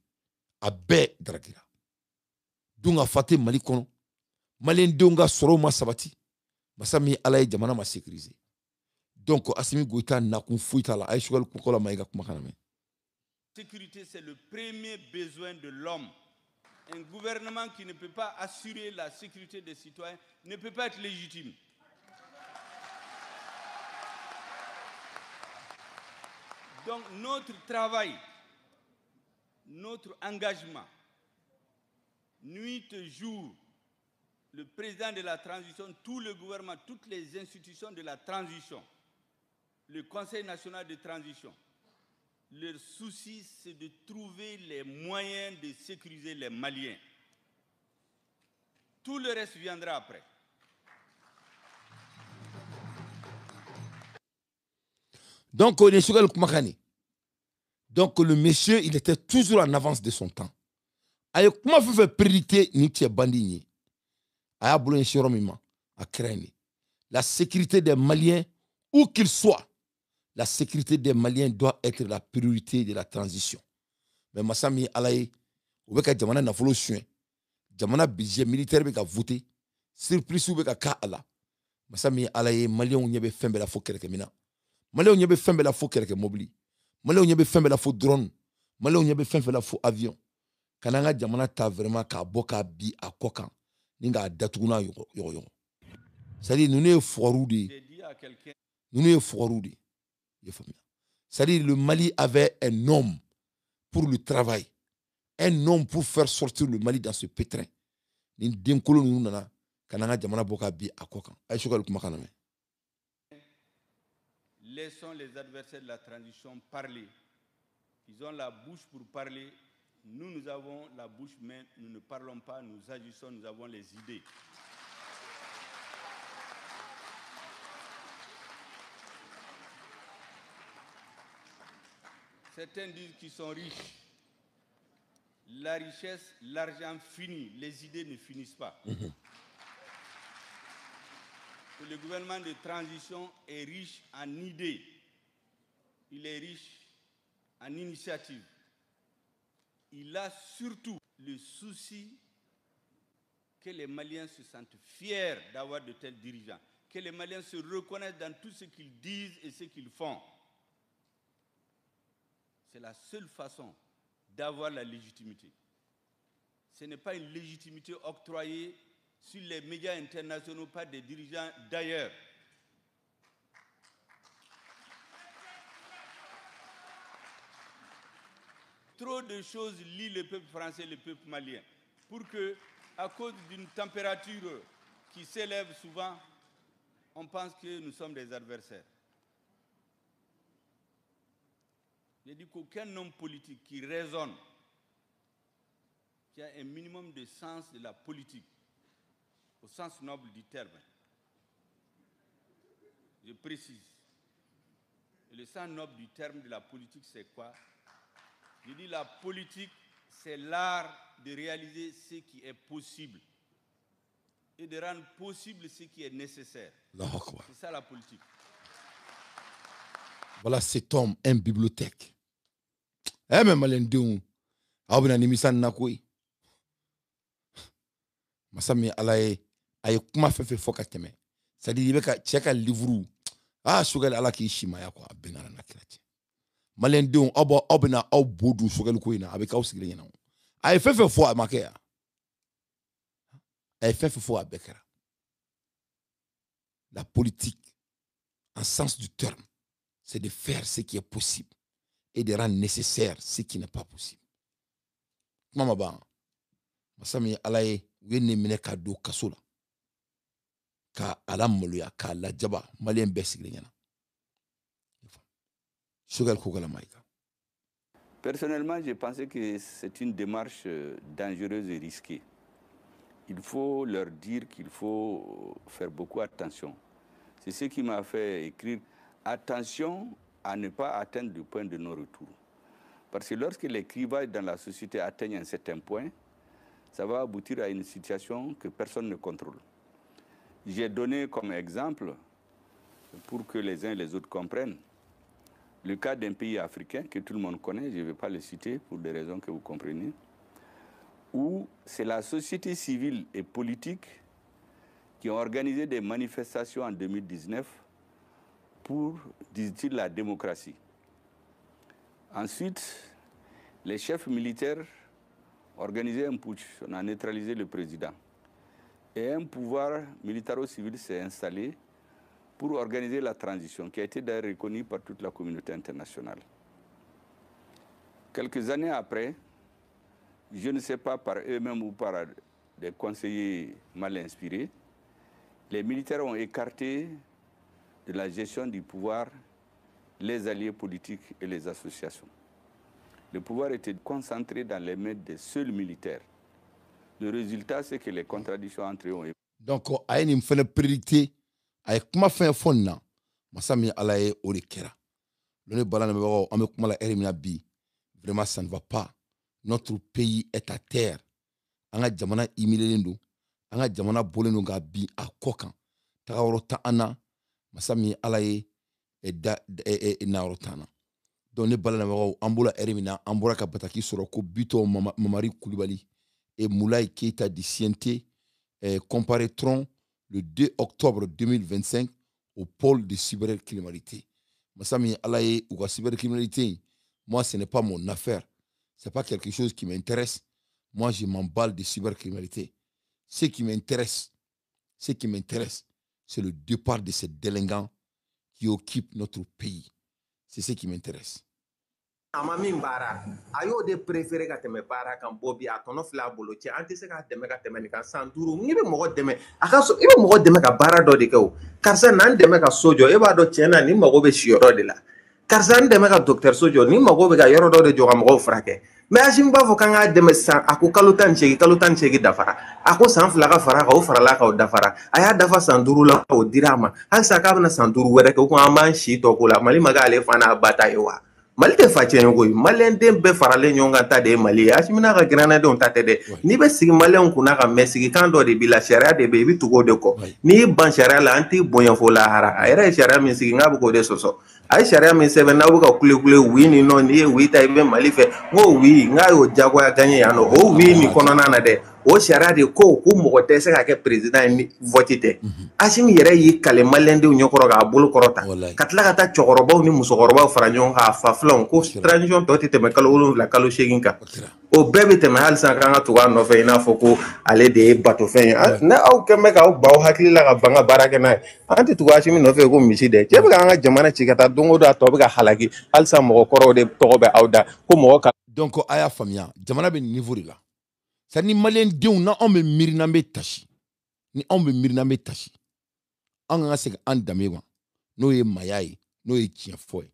a be dragira. Dunga fate Mali kono, malen dunga soroma sabati, masami alaye jamana ma sécuriser. Donc, Assimi Goïta n'a qu'un fouita là, aïchouel koukola maïga kumakaname.
Sécurité, c'est le premier besoin de l'homme. Un gouvernement qui ne peut pas assurer la sécurité des citoyens ne peut pas être légitime. Donc notre travail, notre engagement, nuit et jour, le président de la transition, tout le gouvernement, toutes les institutions de la transition, le Conseil national de transition, leur souci, c'est de trouver les moyens de sécuriser les Maliens. Tout le reste viendra après.
Donc, on est sur le Koumakani. Donc, le monsieur, il était toujours en avance de son temps. Ayo, comment vous faites priorité ni tia bandini? Aya boulon chiromima, à craindre. La sécurité des Maliens, où qu'ils soient, la sécurité des Maliens doit être la priorité de la transition. Mais Massami Alaye, ou beka jamana na folo soin, jamana budget militaire beka voté, surprise ou beka ka ala. Massami Alaye, Maliens ou nyebe fembe la fo kereke mina. Maliens ou nyebe fembe la fo kereke mobili. Maliens ou nyebe fembe la fo drone. Maliens ou nyebe fembe la fo avion. Kananga jamana ta vraiment ka boka bi a kokan. Ninga datuguna yo. C'est-à-dire, nous ne foirou de. Nous ne foirou de. C'est-à-dire le Mali avait un homme pour le travail, un homme pour faire sortir le Mali dans ce pétrin.
Laissons les adversaires de la transition parler. Ils ont la bouche pour parler, Nous avons la bouche, mais nous ne parlons pas, nous agissons, nous avons les idées. Certains disent qu'ils sont riches. La richesse, l'argent finit, les idées ne finissent pas. Le gouvernement de transition est riche en idées. Il est riche en initiatives. Il a surtout le souci que les Maliens se sentent fiers d'avoir de tels dirigeants, que les Maliens se reconnaissent dans tout ce qu'ils disent et ce qu'ils font. C'est la seule façon d'avoir la légitimité. Ce n'est pas une légitimité octroyée sur les médias internationaux par des dirigeants d'ailleurs. Trop de choses lient le peuple français et le peuple malien pour que, à cause d'une température qui s'élève souvent, on pense que nous sommes des adversaires. J'ai dit qu'aucun homme politique qui raisonne, qui a un minimum de sens de la politique, au sens noble du terme, je précise, et le sens noble du terme de la politique, c'est quoi? Je dis la politique, c'est l'art de réaliser ce qui est possible et de rendre possible ce qui est nécessaire. C'est ça la politique.
Voilà cet homme, une bibliothèque. Eh mais malendéon, abuna nimisan nakoi. Masami alaye, aye kuma fefe fokateme. C'est-à-dire beka cheka livre. Ah sugal ala ki shima ya kwa benara nakirache. Malendéon abo obna au bodu sugal ko ina abeka usigile yana. Aye fefe fo amakea. Aye fefe fo abekara. La politique en sens du terme, c'est de faire ce qui est possible et de rendre nécessaire ce qui n'est pas possible. Mama ba, masami alaye wene mine ka do kasola ka alamuluya ka la jaba malien besiglenyana. Sugal kugala maika.
Personnellement, j'ai pensé que c'est une démarche dangereuse et risquée. Il faut leur dire qu'il faut faire beaucoup attention. C'est ce qui m'a fait écrire attention à ne pas atteindre le point de non-retour. Parce que lorsque les clivages dans la société atteignent un certain point, ça va aboutir à une situation que personne ne contrôle. J'ai donné comme exemple, pour que les uns et les autres comprennent, le cas d'un pays africain que tout le monde connaît, je ne vais pas le citer pour des raisons que vous comprenez, où c'est la société civile et politique qui ont organisé des manifestations en 2019 pour, disent-ils, la démocratie. Ensuite, les chefs militaires ont organisé un putsch, on a neutralisé le président. Et un pouvoir militaro-civil s'est installé pour organiser la transition, qui a été d'ailleurs reconnue par toute la communauté internationale. Quelques années après, je ne sais pas par eux-mêmes ou par des conseillers mal inspirés, les militaires ont écarté de la gestion du pouvoir les alliés politiques et les associations. Le pouvoir était concentré dans les mains des seuls militaires. Le résultat, c'est que les contradictions entre eux ont...
Donc, il y a une prédicté, il y a une fonna, masami alaye olikera. Le balana mebo, on me kumala erimina bi. Vraiment, ça ne va pas. Notre pays est à terre. Anga jamana imilendo, anga jamana boleno ga bi a kokan. Tarawro ta ana, masami alaye e naorotana. Donc ne balana mebo, ambula erimina, ambura ka bataki soroko bito Mamari Koulibaly et Moulay Keita du CNT comparaîtront le 2 octobre 2025 au pôle de cybercriminalité. Masami alaye ou la cybercriminalité, moi ce n'est pas mon affaire. Ce n'est pas quelque chose qui m'intéresse. Moi, je m'emballe de cybercriminalité. Ce qui m'intéresse, c'est le départ de ces délinquants qui occupent notre pays. C'est ce qui m'intéresse.
Amamin bara ayo de préféré ka teme bara kan bobi atono fla bolo ci anti se ka teme ni kan sanduru ngi be mo deme aka so ibe mo deme ka bara do de ko karsa nan deme ka sojo e ba do chena ni mo be shioro de la karsa nan deme ka docteur sojo ni mo be ka yoro do de jo ka mo frake mais Hashim b'a fɔ k'an k'a dɛmɛ sisan a ko kalo 18 dafara a ko san 2 ka fara kan o farala ka o dafara a y'a dafa san 5 la o dira a ma halisa k'a bɛna san 5 wɛrɛ kɛ o ko an b'an si tɔ ko la Mali ma k'ale fana ba ta ye wa Mali tɛ facɛ ye koyi maliyɛn den bɛɛ faralen ɲɔgɔn kan ta de ye Mali ye Hashim n'a ka granadenw ta tɛ dɛ n'i bɛ sigi maliyɛnw kunna ka mɛn sigikan dɔ de b'i la sariya de bɛ i bɛ tugu o de kɔ n'i y'i ban sariya la an t'i bonya fo lahara a yɛrɛ ye sariya min sigi n'a bɛ k'o de sɔsɔ a ye sariya min sɛbɛn n'aw bɛ ka kule wi ni nɔ n'i ye wi ta i bɛ Mali fɛ n ko wi n k'a y'o jagoya gagné yan nɔ o wi nin kɔnɔna na dɛ o sariya de ko mɔgɔ tɛ se ka kɛ président ye ni vote tɛ Hashim yɛrɛ y'i kale maliyɛndenw ɲɛkɔrɔ k'a bolo kɔrɔta ka tila ka taa cɛkɔrɔbaw ni musokɔrɔbaw fara ɲɔgɔn kan a fa filanw ko transition tɔ tɛ tɛmɛ kalo 7 kalo 8 kan o bɛɛ bɛ tɛmɛ halisa k'an ka tugu a nɔfɛ i n'a fɔ ko ale de ye batofɛn ye ne aw kɛn bɛ k'aw baw hakili la ka ban ka baara kɛ n'a ye an tɛ tugu Hashim nɔfɛ ko misi dɛ cɛ bɛ k'an ka jamana ci ka taa don o don a tɔ bɛ ka halaki halisa mɔgɔkɔrɔw de tɔgɔ bɛ aw da ko mɔgɔ ka
donc a y'a faamuya jamana bɛ niveau de la c'est ni maliyɛndenw na anw bɛ miiri n'an bɛ tasi ni anw bɛ miiri n'an bɛ tasi an kan ka segin an danbe ma n'o ye maya ye n'o ye tiɲɛ fɔ ye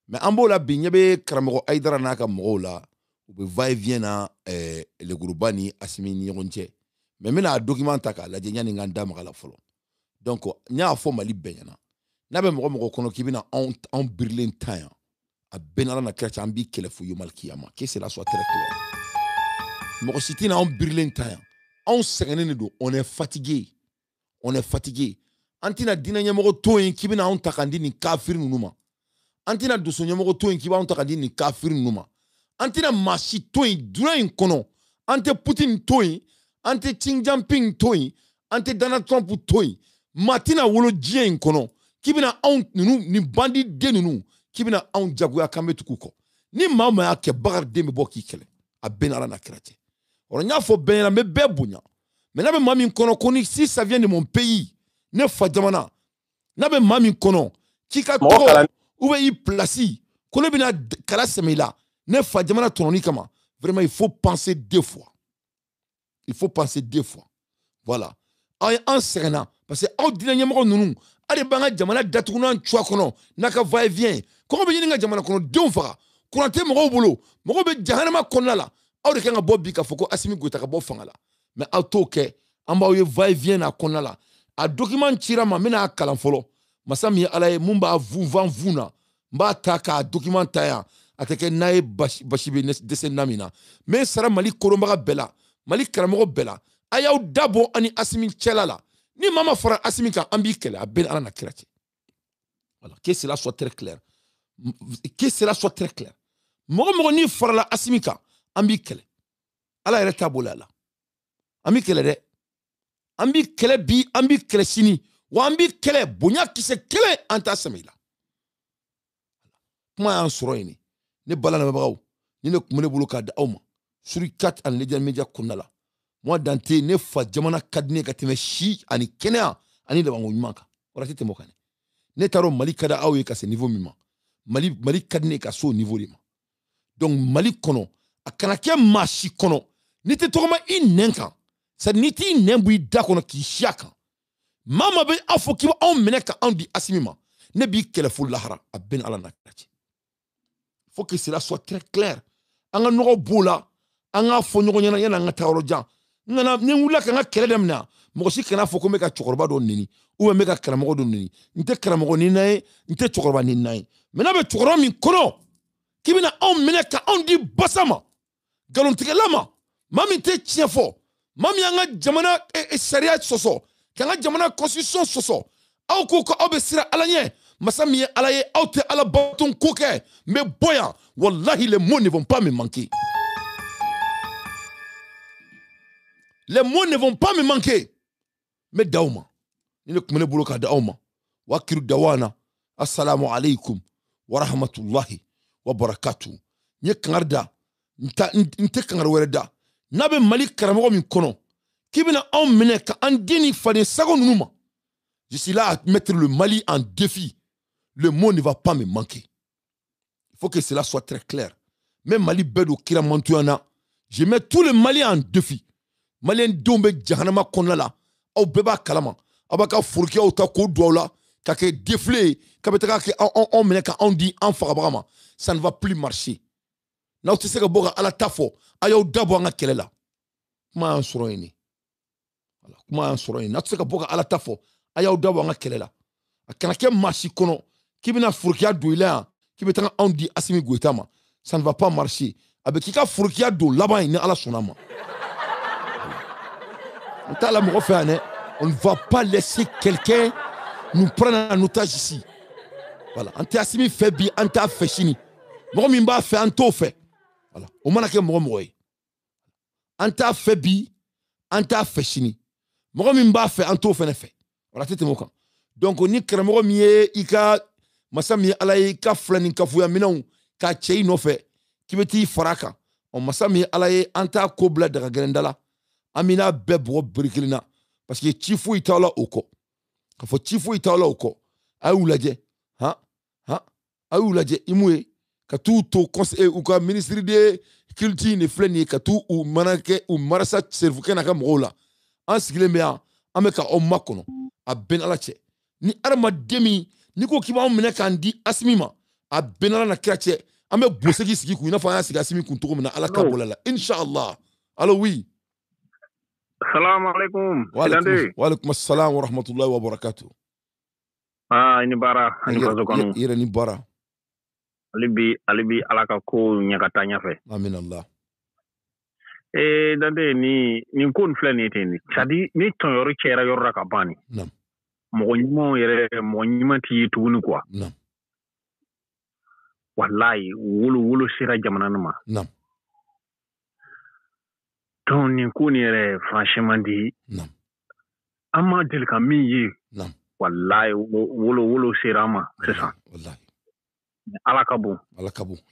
mais an b'o la bi ɲɛ bɛ karamɔgɔ Ayidara n'a ka mɔgɔw la u bɛ va et vient na leguruba ni Asimi ni ɲɔgɔn cɛ mais n bɛna a document ta k'a lajɛ yanni n ka n da maga la fɔlɔ donc n y'a fɔ Mali bɛɛ ɲɛna n'a bɛ mɔgɔ kɔnɔ k'i bɛna anw birilen tan yan a bɛɛ n'Ala na kira cɛ an b'i kɛlɛ fo yomal kiyama que cela soit très clair mɔgɔ si tɛna anw birilen tan yan anw sɛgɛnnen de don on est fatigué an tɛna diinɛ ɲɛmɔgɔ to yen k'i bɛna anw ta k'an di nin kafiri ninnu ma an tɛna doso ɲɛmɔgɔ to yen k'i b'anw ta k'an di nin kafiri ninnu ma an tɛna maa si to yen dunan in kɔnɔ an tɛ Putin to yen an tɛ Xi Jinping to yen an tɛ Donald Trump to yen maa tɛna wolo diɲɛ in kɔnɔ k'i bɛna anw ninnu nin bandi den ninnu k'i bɛna anw jagoya k'an bɛ tugu kɔ ni maa o maa y'a kɛ Bakari den bɛ bɔ k'i kɛlɛ a bɛɛ n'Ala na kira cɛ ɔrɔ n y'a fɔ bɛɛ ɲɛna n bɛ bɛɛ bonya mais n'a bɛ maa min kɔnɔ ko ni si ça vient de mon pays ne fa jamana n'a bɛ maa min kɔnɔ k'i ka tɔgɔ ou bien i place ko ne bɛna kala sɛmɛ i la ne fa jamana tɔnɔni kama vraiment il faut penser 2 fois voilà an sɛgɛnna parce que aw diinɛ ɲɛmɔgɔ ninnu aw de b'an ka jamana datugu n'an cuwa kɔnɔ n'a ka va et vient kɔngɔ bɛ ɲini ka jamana kɔnɔ denw faga kuran tɛ mɔgɔw bolo mɔgɔw bɛ jahanama kɔnɔna la aw de kan ka bɔ bi k'a fɔ ko Asimi Goyita ka bɔ fanga la mais aw t'o kɛ an b'aw ye va et vient n'a kɔnɔna la a document cira ma n bɛna a kalan fɔlɔ masa min ye Ala ye mun b'a vun na n b'a ta k'a document ta yan a tɛ kɛ n'a ye basi bɛ dɛsɛ na min na mais sara Mali koronbaga bɛɛ la Mali karamɔgɔ bɛɛ la a y'aw dabɔ ani Asimi cɛla la ni maa ma fara Asimi kan an b'i kɛlɛ a bɛɛ n'Ala na kira cɛ voilà que cela soit très clair mɔgɔ n'i farala Asimi kan an b'i kɛlɛ Ala yɛrɛ t'a bolo a la an b'i kɛlɛ dɛ an b'i kɛlɛ bi an b'i kɛlɛ sini wa an b'i kɛlɛ bonya kisɛ kɛlɛ an t'a sɛmɛ i la kuma y'an sɔrɔ yen ne bala lamɛnbagaw ni ne kun bɛ ne bolo k'a di aw ma sur 4 ani Legend Media kɔnɔna la moi Dante ne fa jamana ka di ne ka tɛmɛ si ani kɛnɛya ani labanko ɲuman kan o tɛ tɛmɛ o kan ne taara Mali ka di aw ye ka se niveau min ma Mali ka di ne ka se o niveau de ma donc Mali kɔnɔ a kana kɛ maa si kɔnɔ n'i tɛ tɔgɔma i nɛn kan c'est n'i t'i nɛn bɔ i da kɔnɔ k'i si a kan maa bɛ aw fɔ k'i b'anw minɛ ka anw di Asimi ma ne b'i kɛlɛ fo lahara a bɛɛ ni Ala na kira cɛ faut que cela soit très clair an ka nɔgɔ b'o la an k'a fɔ ɲɔgɔn ɲɛna yanni an ka taa yɔrɔ jan ni n wulila ka n ka kɛlɛ daminɛ mɔgɔ si kana fɔ ko n bɛ ka cɛkɔrɔba dɔ nɛni ou bien n bɛ ka karamɔgɔ dɔ nɛni n tɛ karamɔgɔ nɛnina ye n tɛ cɛkɔrɔba nɛnina ye mais n'a bɛ cɛkɔrɔba min kɔnɔ k'i bɛna anw minɛ ka anw di basa ma nkalontigɛla ma maa min tɛ tiɲɛ fɔ maa min y'an ka jamana sariya sɔsɔ k'an ka jamana constitution sɔsɔ aw ko ko aw bɛ siran Ala ɲɛ masa min ye Ala ye aw tɛ Ala baton ko kɛ n bɛ bɔ yan wallahi les mots ne vont pas me manquer n bɛ da aw ma ni ne kun bɛ ne bolo k'a di aw ma wa akiru dawana assalamu alaikum wa rahmatullahi wa barakatuh n ye kangari da n tɛ kangari wɛrɛ da n'a bɛ Mali karamɔgɔ min kɔnɔ k'i bɛna anw minɛ ka an den ni faden sago ninnu ma je suis là à mettre le Mali en défi le mot ne va pas me manquer il faut que cela soit très clair mais Mali bɛɛ don kira mantoya na je mets tous les Maliens en défi Malien denw bɛ jahanama kɔnɔna la aw bɛɛ b'a kalama aw b'a ka forokiyaw ta k'o don aw la ka kɛ défilé k'a bɛ taga kɛ anw minɛ ka anw di an fagabaga ma ça ne va plus marcher n'aw tɛ se ka bɔ ka ala ta fɔ a y'aw dabɔ an ka kɛlɛ la kuma y'an sɔrɔ yen de kuma y'an sɔrɔ yen n'aw tɛ se ka bɔ ka ala ta fɔ a y'aw dabɔ an ka kɛlɛ la a kana kɛ maa si kɔnɔ k'i bɛna forokiya don i la yan k'i bɛ taga anw di Asimi Goïta ma ça ne va pas marcher a bɛ k'i ka forokiya don laban yen ni ala sɔnna ma on t'a la mɔgɔ fɛ yan dɛ on ne va pas laisser quelqu'un nous prendre en otage ici voilà an tɛ Asimi fɛ bi an t'a fɛ sini mɔgɔ min b'a fɛ an t'o fɛ voilà o mana kɛ mɔgɔ ye an t'a fɛ bi an t'a fɛ sini mɔgɔ min b'a fɛ an t'o fɛnɛ fɛ voilà tɛ tɛmɛ o kan donc ni karamɔgɔ min ye i ka masa min ye ala ye i ka filani kafuya minɛnw k'a cɛ i nɔfɛ k'i bɛ t'i fara a kan masa min ye ala ye an t'a ko bila daga gɛrɛnda la an bɛna bɛɛ bɔgɔ biri kelen na parce que ci foyi t'aw la o kɔ k'a fɔ ci foyi t'aw la o kɔ a y'u lajɛ a y'u lajɛ i m'u ye ka t'u to u ka ministre de culture de filɛ nin ye ka t'u marasa serifukɛ n'a ka mɔgɔw la an sigilen bɛ yan an bɛ ka aw makɔnɔ a bɛn ala cɛ ni adamaden min n'i ko k'i b'anw minɛ k'an di Asimi ma a bɛn ala na kira cɛ an bɛ bosegi sigi kun i n'a fɔ an y'a sigi Asimi kun cogo min na ala ka bɔla la inshallah allo oui
salamu alaikum
wa alaikum assalam wa rahmatullahi wa barakatuh
ni bara ani faso kɔnɔ
yɛrɛ ni bara
ali bi ala ka ko ɲagata ɲɛfɛ
amin allah
Dante ni ko nin filɛ nin ye ten c'est-à-dire ni tɔnyɔrɔ cɛra yɔrɔ la ka ban ni mɔgɔ ɲuman t'i ye tuguni quoi wallahi wolo sera jamana ma donc nin ko nin yɛrɛ franchement di an ma deli ka min ye wallahi wolo sera ma sisan ala ka bon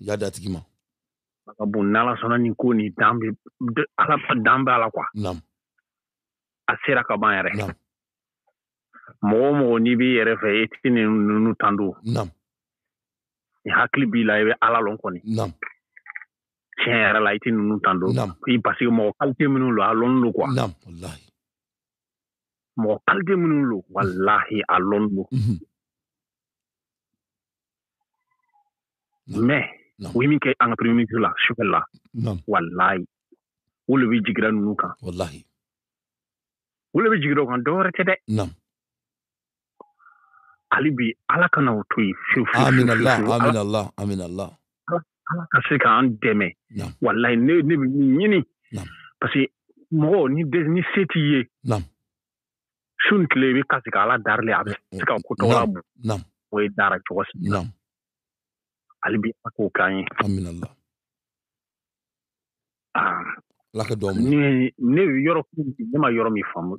y'a da tigi ma
ka bon n'ala sɔnna nin ko nin dan bɛ ala quoi a sera ka ban yɛrɛ mɔgɔ n'i b'i yɛrɛ fɛ i tɛ ninnu tan don ni hakili b'i la i bɛ ala lɔn kɔni tiɲɛ yɛrɛ la i tɛ ninnu tan don parce que mɔgɔ qualité minnu don a lɔn don quoi mɔgɔ qualité minnu don wallahi a lɔn don mais o ye min kɛ an ka premier ministre la sufɛ la wallahi o le bɛ jigira ninnu kan o le bɛ jigira o kan dɔwɛrɛ tɛ dɛ hali bi ala kana o to yen
amin allah
ala ka se k'an dɛmɛ wallahi ne bɛ min ɲini parce que mɔgɔ ni se t'i ye su ni tile i bɛ kasi ka ala darili a bɛ se ka ko tɔgɔ la bon o ye dara cogo si hali bi ala k'o k'an ye
amin allah ala ka dɔn
ne yɔrɔ ne ma yɔrɔ min faamu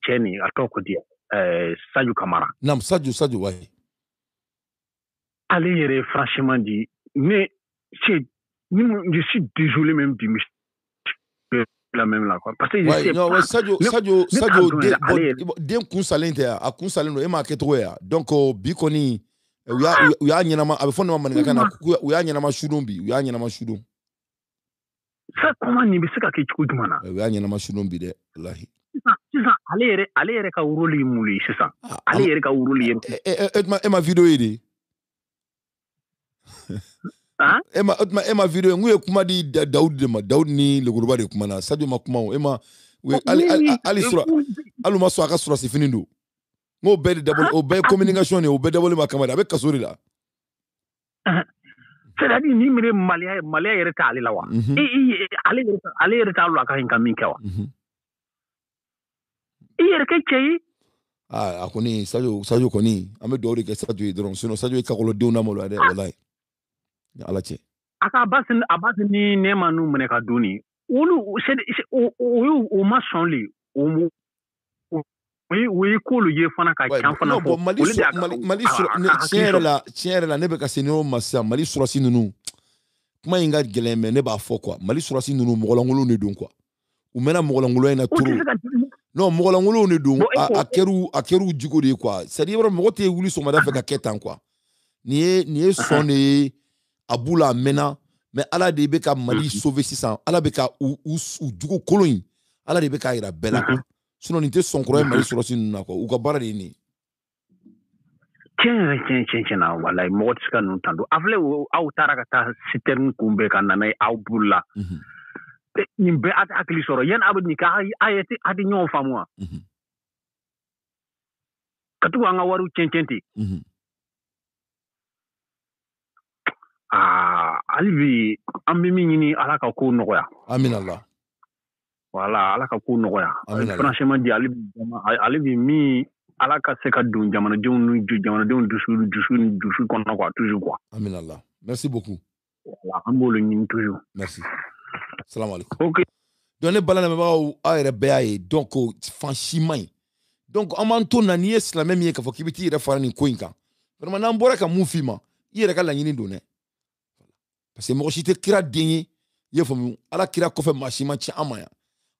cɛ nin a tɔgɔ ko di Sadio Camara
Sadio ouais
allez yɛrɛ franchement dit mais je suis désolé même du la même là quoi parce que
Sadio den kun salen tɛ a kun salen don e m'a kɛ cogo ya donc bi kɔni u y'a ɲɛnama a bɛ fɔ ne ma maninkakan na u y'a ɲɛnama sudon bi u y'a ɲɛnama sudon
ça comment nin bɛ se ka kɛ cogo jumɛn na
u y'a ɲɛnama sudon bi dɛ wallahi
sisan ale yɛrɛ ka rôle ye mun ye sisan ale yɛrɛ ka rôle ye
e ma vidéo ye de e ma vidéo n ye kuma di Dawudi de ma Dawudi ni Legoruba de kuma na Sadio ma kuma o e ma ali ma sɔn a ka sɔrɔsi fini don n k'o bɛɛ de dabɔlen o bɛɛ ye communication de o bɛɛ dabɔlen ma kama de a bɛ kaso de la
c'est-à-dire ni mere maliya yɛrɛ t'ale la wa ale yɛrɛ t'a lo a ka ɲi ka min kɛ wa i yɛrɛ kɛ cɛ ye
a kɔni Sadio kɔni an bɛ dugawu de kɛ Sadio ye dɔrɔn sinon Sadio ye kakɔlɔdenw na malo dɛ wallahi ni ala cɛ
a ka basi ni nɛma n'u minɛ ka don ni olu o ma sɔn le o ye k'olu ye fana ka can fana fɔ
Mali tiɲɛ yɛrɛ la ne bɛ ka se ɲɔgɔn ma sisan Mali sɔrɔsi ninnu kuma in ka gɛlɛn mais ne b'a fɔ quoi Mali sɔrɔsi ninnu mɔgɔlankolon de don quoi u mɛna mɔgɔlankolon in na trop non mɔgɔlankolon de don a kɛr'u jugo de ye quoi c'est à dire mɔgɔ tɛ wuli sɔgɔmada fɛ ka kɛ tan quoi nin ye sɔn de ye a b'u la a mɛnna mais ala de bɛ ka Mali sauver sisan ala bɛ ka u jugo kolon in ala de bɛ k'a yira bɛɛ la sinon nin tɛ sɔn kɔrɔ ye Mali sɔrɔsi ninnu na quoi u ka baara de ye nin
Tiens, voilà, mort ce que nous entendons. Avle ou Autaraka, citerne kumbe kanana, au bulla. Nimbe at aklisoro, yen abnika, ayeti adignon famoi. Katu anga waru tienti. Alibi, amimi alaka ko noya.
Amin Allah.
Voilà, alaka ko noya. Franchement dit alibi mi alaka seka dun jamana dun dusu konna quoi toujours quoi.
Amin Allah. Merci beaucoup.
Voilà, ambolo ni toujours.
Merci. Salam alaikum.
OK.
Donc les balana meba ou aire donc franchement. Donc en manton na ni la même yeka fo kibiti refara ni koinka. Vraiment na mbora ka mufima. Yere ka la nyini donné. Parce que mo chite kira denye ye fo ala kira ko fe machima ci amaya.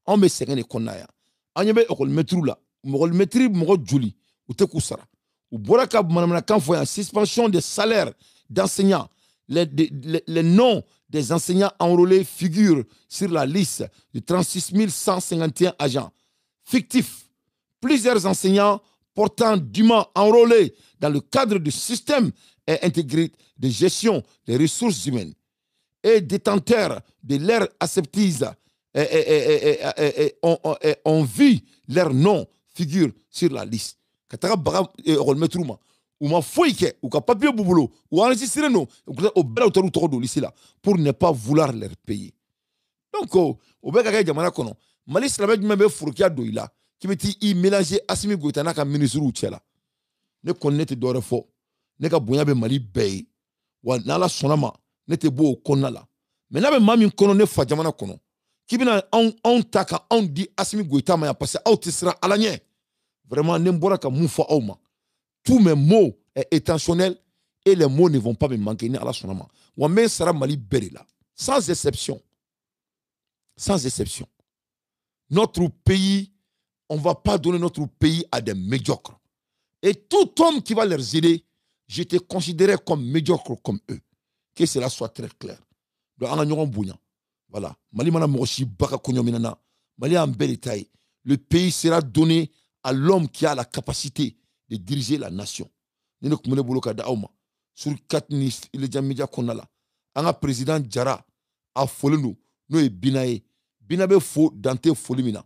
On me sengene konnaya. Anyebe okol metru la. Mogol metri mogo juli ou te kusara ou boraka manamana kan fo en suspension des salaires d'enseignants. Les noms des enseignants enrôlés figurent sur la liste de 36 151 agents fictifs. Plusieurs enseignants portant dûment enrôlés dans le cadre du système intégré de gestion des ressources humaines et détenteurs de leur acceptise ont vu leur nom figure sur la liste. Kataka baga remettruma ou ma foike ou ka papier boubolo ou enregistrer no au bela autour de lycée là pour ne pas vouloir leur payer. Donc au beka ka jamana kono Mali islamique membe furukia doila qui meti i mélanger Assimi Goïta na ka ministre ou tchela. Ne connaître dore fo ne ka bonya be Mali bay wa na la sonama ne te bo konala. Mais na be mami kono ne fa jamana kono. Kibina on taka on dit Assimi Goïta ma passé autisra alanye vraiment n'embora ka moufa auma tous mes mots est intentionnel et les mots ne vont pas me manquer ni ala sonama wa men sara Mali berila sans exception notre pays on va pas donner notre pays à des médiocres et tout homme qui va leur aider je te considérerai comme médiocre comme eux que cela soit très clair donc anga nyogon bunya. Voilà. Mali mana moshi baka konyominana. Mali en bel détail. Le pays sera donné à l'homme qui a la capacité de diriger la nation. Nino kumele boloka da auma. Sur 4 ministres, il est déjà konala. Anga président Jara a folenu no e binae. Binabe fo dante folimina.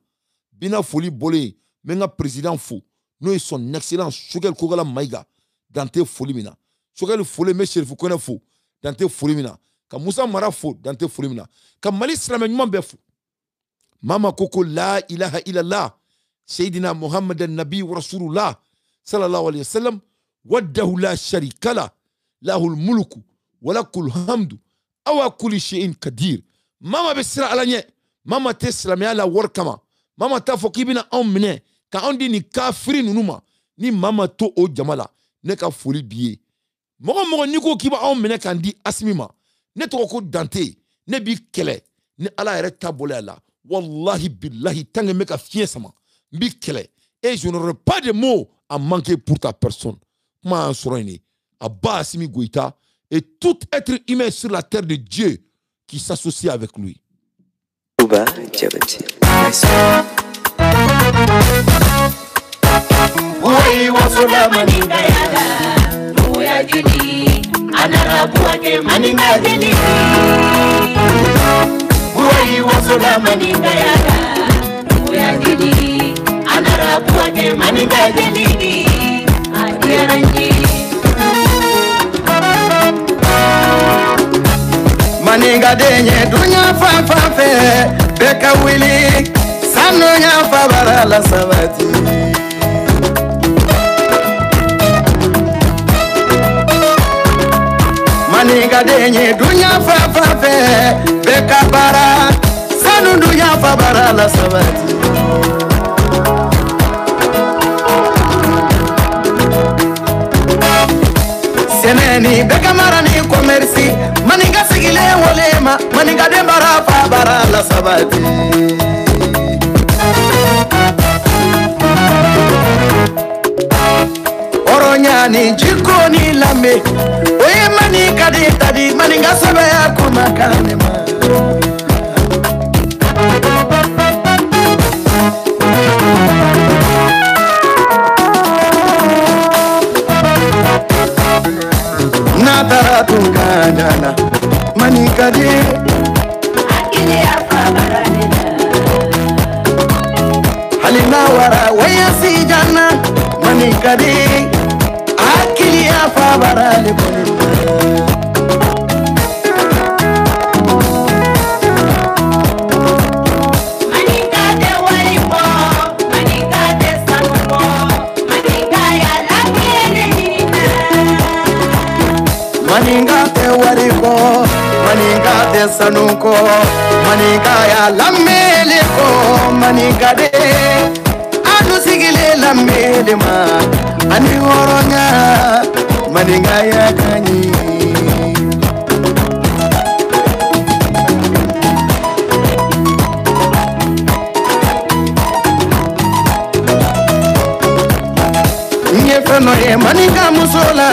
Bina foli bolé. Menga président fo no e son excellence Choguel Kogala Maïga dante folimina. Choguel folé me chef kone fo dante folimina. Ka Moussa Mara fo dante folimina. Ka Mali Islamé nyuma befu. Mama koko la ilaha illallah. Sayyidina Muhammadan Nabi wa Rasulullah sallallahu alayhi wa sallam. Waddahu la sharika la. Lahul muluku. Walakul hamdu. Awa kuli shay'in kadir. Mama besira alanye. Mama te Islamé ala warkama. Mama ta fo kibina mene. Ka on di ni kafiri nunuma. Ni mama to o jamala. Ne ka foli biye. Mogo niko kiba mene kan di asmima. Ne toko dante. Ne bi kele. Ne ala ere tabole ala. Wallahi billahi tangue meka fien sama. Bi kele. Et je n'aurai pas de mots à manquer pour ta personne. Ma sourani. Abba Assimi Goïta. Et tout être humain sur la terre de Dieu qui s'associe avec lui.
Anarabuake maninga deli Uwe wasola maninga yaga Uwe deli Anarabuake maninga deli Adiaranji Maninga denye dunya fa Beka wili Sano nya fa barala sabati Maninga denye dunya fa beka bara sanu dunya fa bara la sabati seneni beka marani commerce maninga sigile wolema maninga de bara fa bara la sabati oronyani jikoni lame oye maninga de tadi maninga sabe ya kumakane ma munawara waya si janna maninga de akili ya fabara le maninga te waribo maninga te sanuko maninga ya lamele ko maninga de adu sigile lamele ma ani woronya maninga ya kanyi nyefeno e maninga musola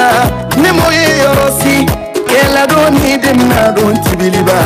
ne moye yorosi kela doni demna don tibiliba